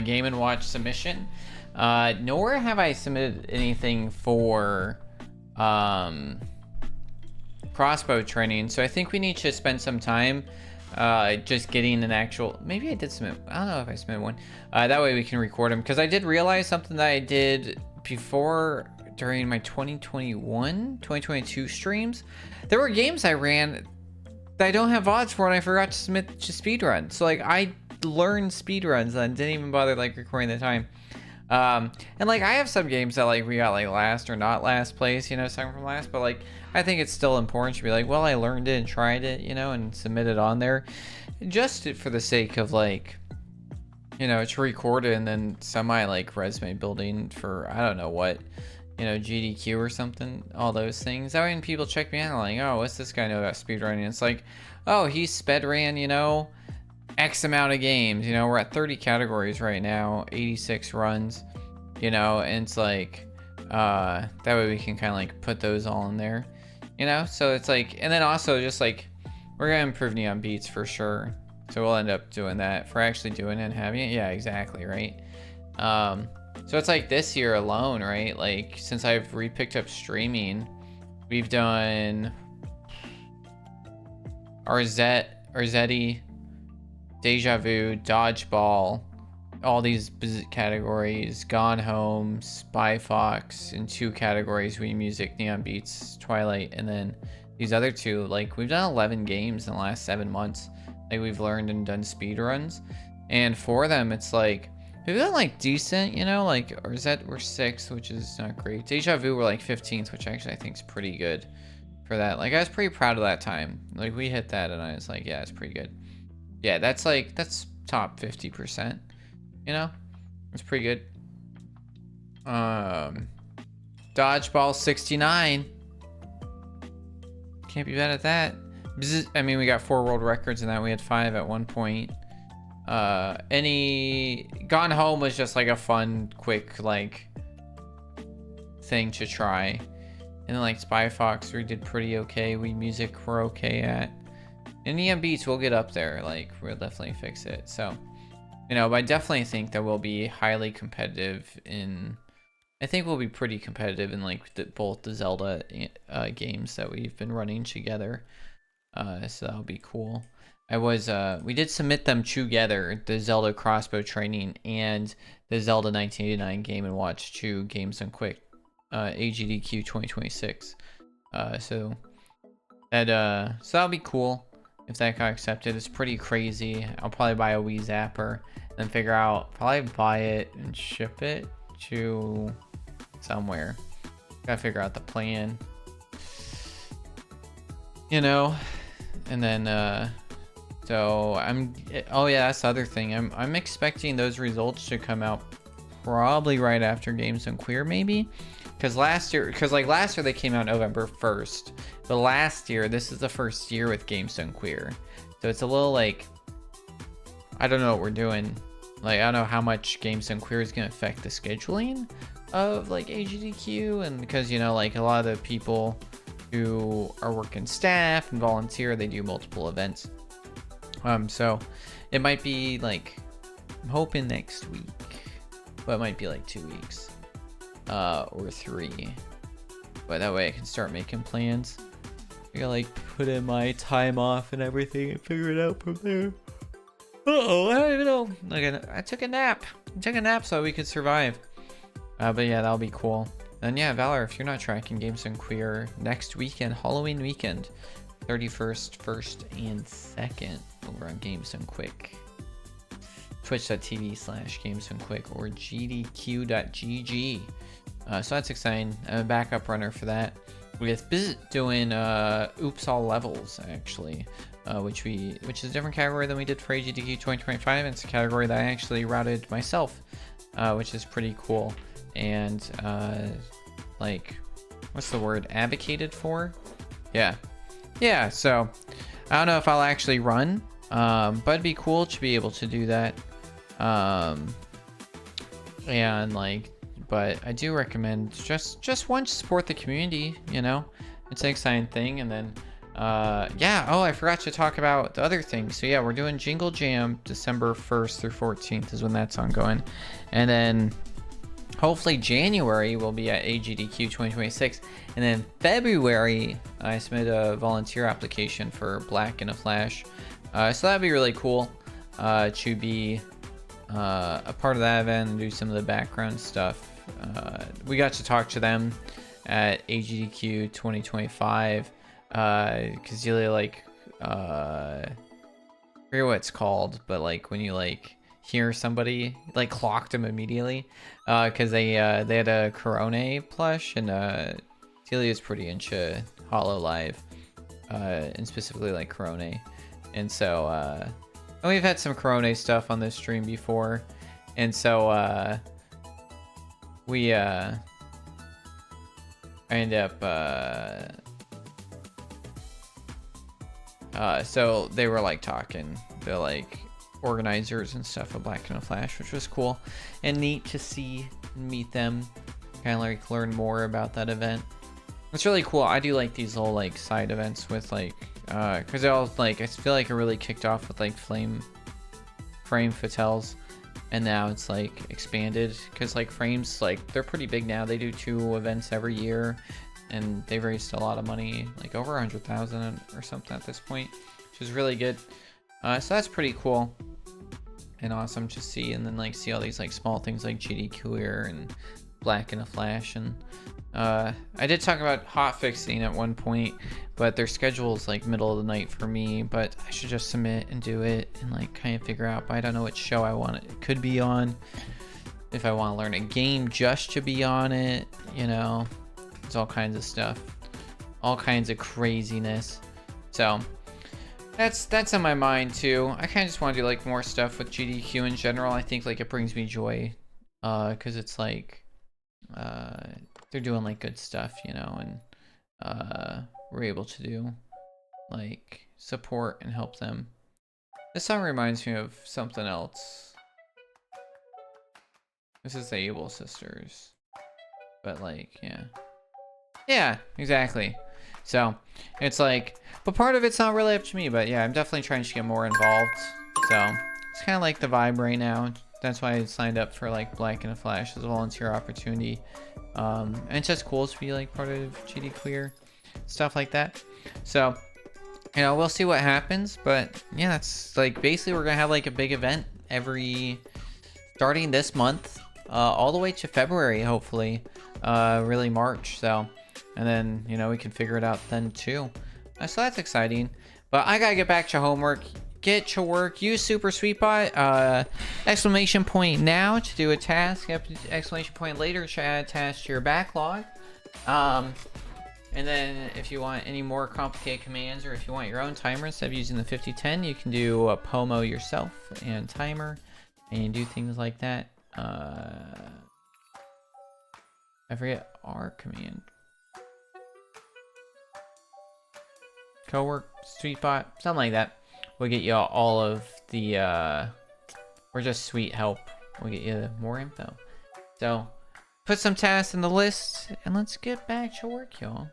Game & Watch submission. Nor have I submitted anything for crossbow training, so I think we need to spend some time just getting an actual, maybe I did submit, I don't know if I submitted one, that way we can record them, because I did realize something that I did before during my 2022 streams. There were games I ran that I don't have VODs for and I forgot to submit to speedrun, so like I learned speedruns and didn't even bother like recording the time. And like I have some games that like we got like last or not last place, you know, second from last, but like I think it's still important to be like, well, I learned it and tried it, you know, and submit it on there just for the sake of like, you know, to record it and then semi like resume building for, I don't know what, you know, GDQ or something, all those things. That way when people check me out, like, oh, what's this guy know about speedrunning? It's like, oh, he sped ran, you know, X amount of games, you know, we're at 30 categories right now, 86 runs, you know, and it's like, that way we can kind of like put those all in there, you know, so it's like, and then also just like We're gonna improve Neon Beats for sure. So we'll end up doing that. For actually doing it and having it. Yeah, exactly, right? So it's like this year alone, right? Like since I've re-picked up streaming, we've done Arzetti, Deja Vu, Dodgeball, all these categories, Gone Home, Spy Fox, in 2 categories, Wii Music, Neon Beats, Twilight, and then these other 2. Like we've done 11 games in the last 7 months. Like we've learned and done speed runs, and for them it's like we've done like decent, you know, like or is that we're 6th, which is not great. Deja Vu we're like 15th, which actually I think is pretty good for that. Like I was pretty proud of that time. Like we hit that and I was like, yeah, it's pretty good. Yeah, that's top 50%, you know, it's pretty good. Dodgeball 69, can't be bad at that. I mean, we got 4 world records in that. We had 5 at one point. Gone Home was just like a fun, quick, like thing to try. And then like Spy Fox, we did pretty okay. Wii Music, we're okay at. And Neon Beats, we'll get up there. Like we'll definitely fix it. So, you know, but I definitely think that we'll be highly competitive in. I think we'll be pretty competitive in like both the Zelda games that we've been running together. So that'll be cool. We did submit them together, the Zelda Crossbow Training and the Zelda 1989 Game & Watch 2 Games and Quick, AGDQ 2026. So that'll be cool if that got accepted. It's pretty crazy. I'll probably buy a Wii Zapper and probably buy it and ship it to somewhere. Gotta figure out the plan, you know. And then so oh yeah, that's the other thing. I'm expecting those results to come out probably right after Games and Queer, maybe, because last year they came out November 1st, but last year this is the first year with Games and Queer, so it's a little like I don't know what we're doing. Like I don't know how much Games and Queer is gonna affect the scheduling of like AGDQ, and because, you know, like a lot of the people who are working staff and volunteer, they do multiple events. So it might be like, I'm hoping next week, but it might be like 2 weeks, or 3. But that way I can start making plans. I gotta like put in my time off and everything and figure it out from there. I don't even know. Like I took a nap. So we could survive. But yeah, that'll be cool. And yeah, Valor, if you're not tracking Games and Queer, next weekend, Halloween weekend, 31st, 1st, and 2nd, over on Games and Quick. Twitch.tv/Games and Quick or gdq.gg. So that's exciting. I'm a backup runner for that. With doing Oops All Levels, actually, which is a different category than we did for AGDQ 2025. It's a category that I actually routed myself, which is pretty cool. And like, what's the word, advocated for? Yeah, so I don't know if I'll actually run, but it'd be cool to be able to do that. And like, but I do recommend just one, support the community, you know, it's an exciting thing. And then yeah, oh, I forgot to talk about the other thing. So yeah, we're doing Jingle Jam December 1st through 14th is when that's ongoing. And then hopefully January will be at AGDQ 2026. And then February, I submitted a volunteer application for Black in a Flash. So that'd be really cool to be a part of that event and do some of the background stuff. We got to talk to them at AGDQ 2025 because you like I forget what it's called, but like when you like hear somebody, like clocked them immediately because they had a Corone plush, and Celia's pretty into HoloLive and specifically like Corone, and so we've had some Corone stuff on this stream before, and so we I end up so they were like talking, they're like organizers and stuff of Black in a Flash, which was cool and neat to see and meet them, kind of like learn more about that event. It's really cool. I do like these little like side events with like because all like I feel like it really kicked off with like frame fatels, and now it's like expanded because like frames like they're pretty big now. They do 2 events every year, and they've raised a lot of money, like over 100,000 or something at this point, which is really good. So that's pretty cool and awesome to see, and then like see all these like small things like GD Queer and Black in a Flash. And I did talk about hotfixing at one point, but their schedule is like middle of the night for me, but I should just submit and do it and like kind of figure out, but I don't know what show I want it could be on, if I want to learn a game just to be on it, you know. It's all kinds of stuff, all kinds of craziness. So that's on my mind too. I kind of just want to do like more stuff with GDQ in general. I think like it brings me joy, because it's like they're doing like good stuff, you know, and we're able to do like support and help them. This song reminds me of something else. This is the Able Sisters, but like yeah, exactly. So it's like, but part of it's not really up to me, but yeah, I'm definitely trying to get more involved. So it's kind of like the vibe right now. That's why I signed up for like Black in a Flash as a volunteer opportunity. And it's just cool to be like part of GD Queer, stuff like that. So, you know, we'll see what happens, but yeah, that's like basically we're gonna have like a big event starting this month, all the way to February, hopefully, really March. So, and then, you know, we can figure it out then too. So that's exciting, but I gotta get back to homework. Get to work. Use Super Sweetbot. Exclamation point now to do a task. Exclamation point later to add a task to your backlog. And then if you want any more complicated commands, or if you want your own timer instead of using the 5010, you can do a Pomo yourself and timer and do things like that. I forget our command. Cowork, Sweetbot, something like that. We'll get you all of the, or just sweet help. We'll get you more info. So, put some tasks in the list, and let's get back to work, y'all.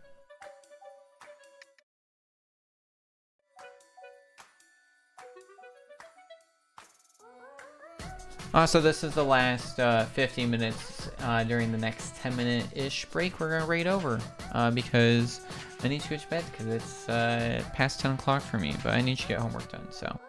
Also, this is the last 15 minutes during the next 10-minute-ish break we're going to raid over, because I need to go to bed because it's past 10 o'clock for me, but I need to get homework done, so.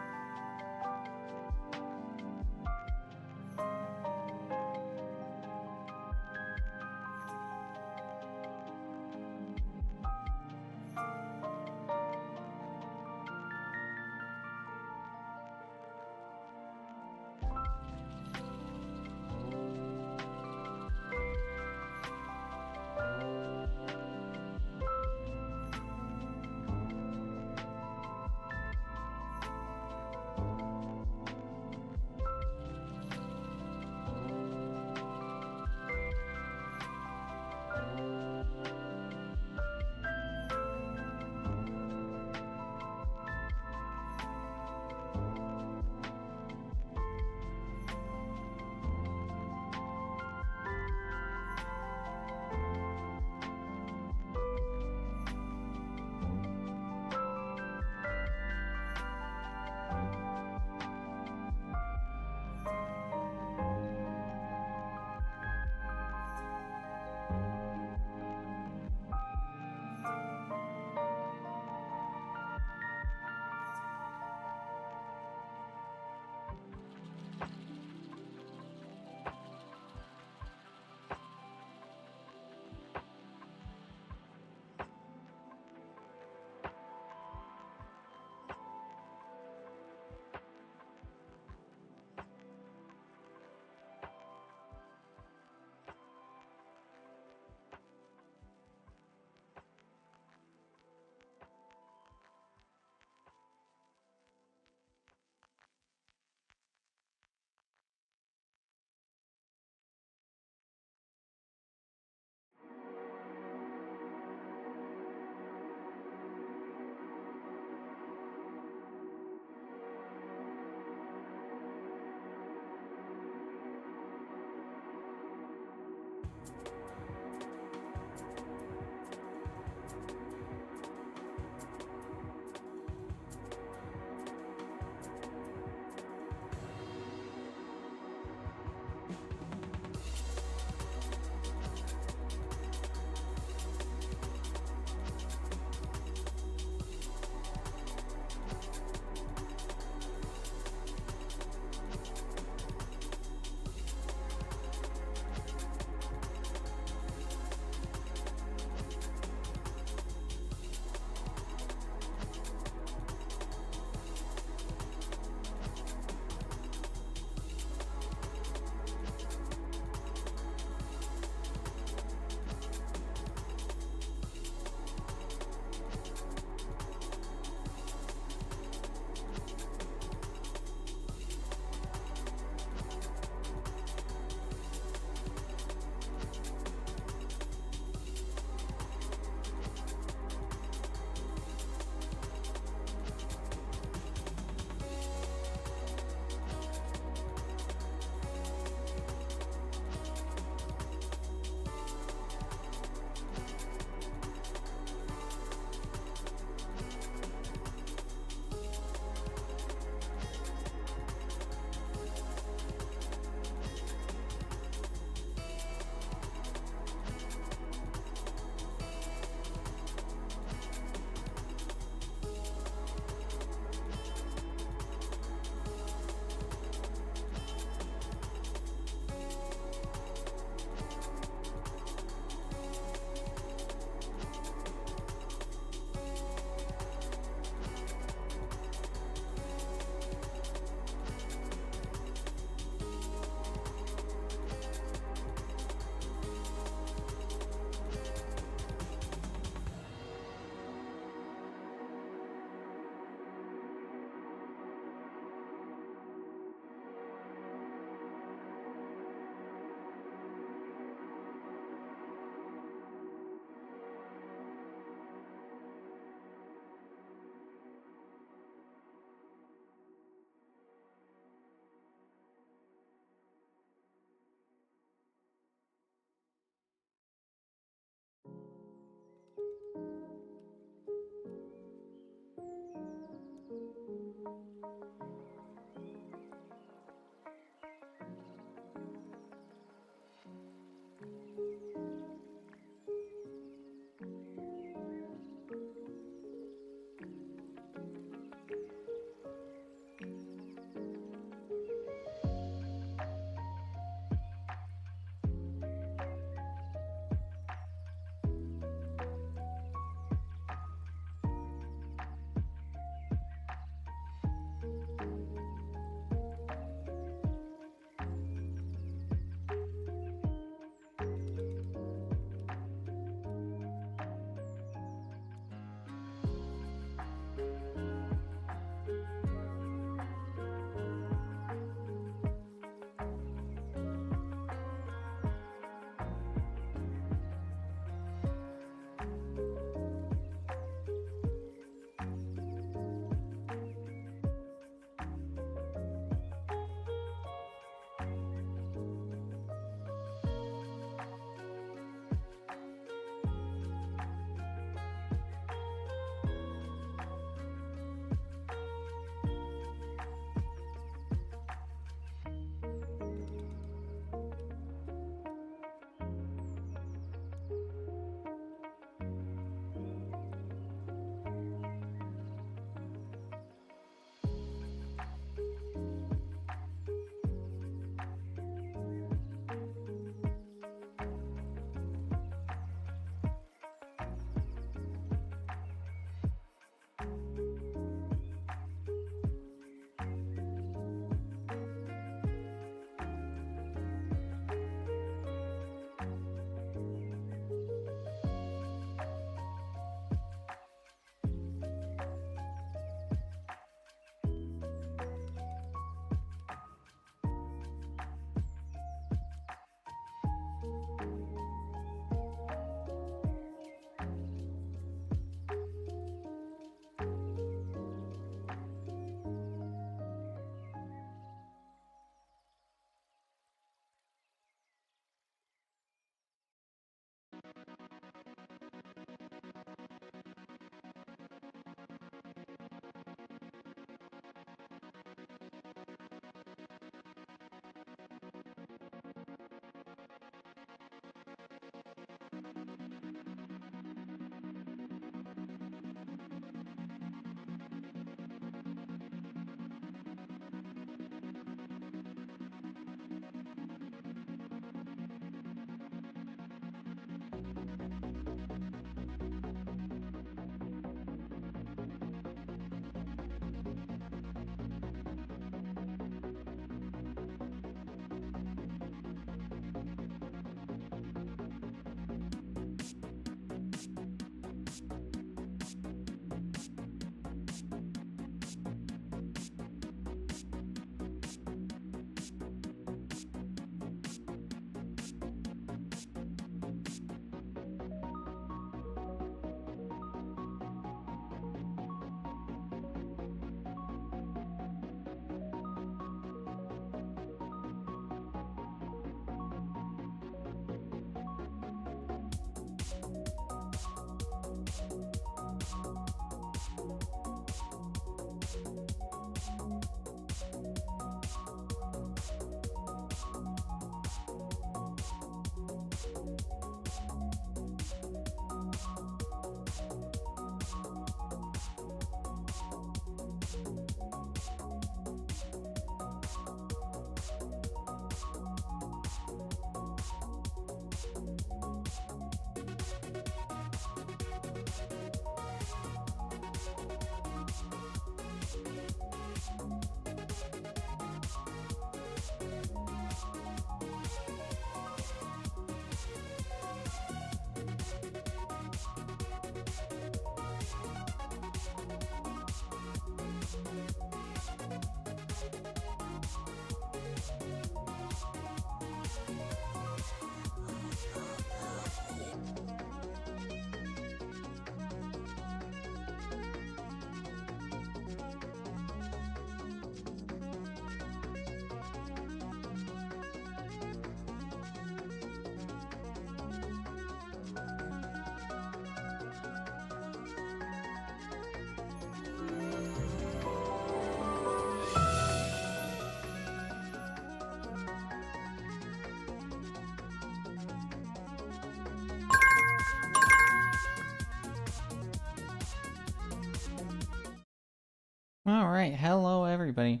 All right, hello everybody.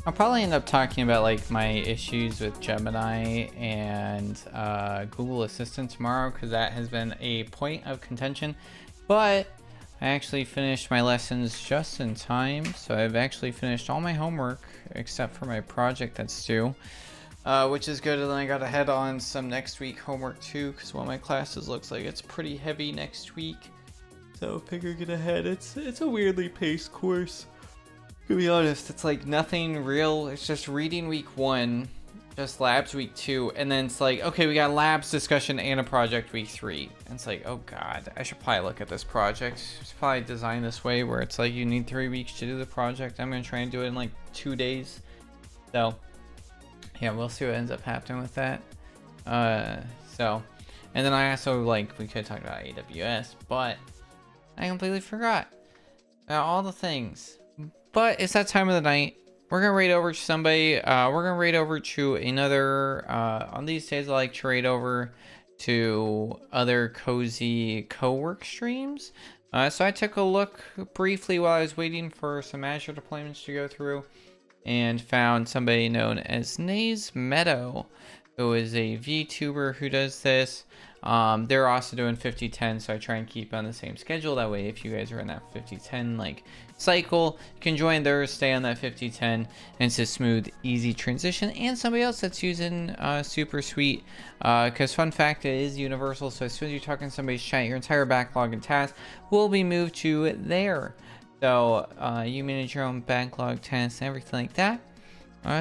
I'll probably end up talking about like my issues with Gemini and Google Assistant tomorrow because that has been a point of contention. But I actually finished my lessons just in time, so I've actually finished all my homework except for my project that's due, which is good. And then I got to head on some next week homework too because one of my classes looks like it's pretty heavy next week. So figuring it ahead, it's a weirdly paced course. To be honest, it's like nothing real. It's just reading week 1, just labs week 2, and then it's like, okay, we got labs, discussion, and a project week 3. And it's like, oh god, I should probably look at this project. It's probably designed this way where it's like you need 3 weeks to do the project. I'm gonna try and do it in like 2 days. So yeah, we'll see what ends up happening with that. And then I also, like, we could talk about AWS, but I completely forgot about all the things. But it's that time of the night. We're gonna raid over to somebody. We're gonna raid over to another. On these days, I like to raid over to other cozy cowork streams. So I took a look briefly while I was waiting for some Azure deployments to go through, and found somebody known as Nays Meadow, who is a VTuber who does this. They're also doing 50-10, so I try and keep on the same schedule. That way, if you guys are in that 50-10 like cycle, you can join theirs, stay on that 50-10, and it's a smooth, easy transition. And somebody else that's using Super Suite, because fun fact, it is universal. So as soon as you talk in somebody's chat, your entire backlog and tasks will be moved to there. So you manage your own backlog, tasks, and everything like that.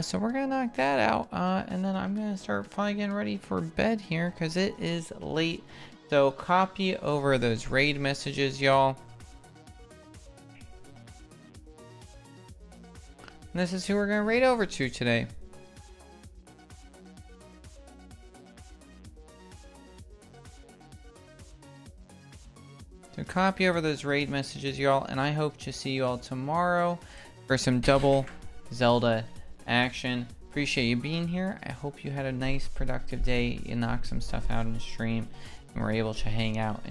So we're gonna knock that out, and then I'm gonna start probably getting ready for bed here because it is late. So copy over those raid messages, y'all. And this is who we're gonna raid over to today. So copy over those raid messages, y'all, and I hope to see you all tomorrow for some double Zelda action. Appreciate you being here. I hope you had a nice productive day. You knocked some stuff out in the stream and were able to hang out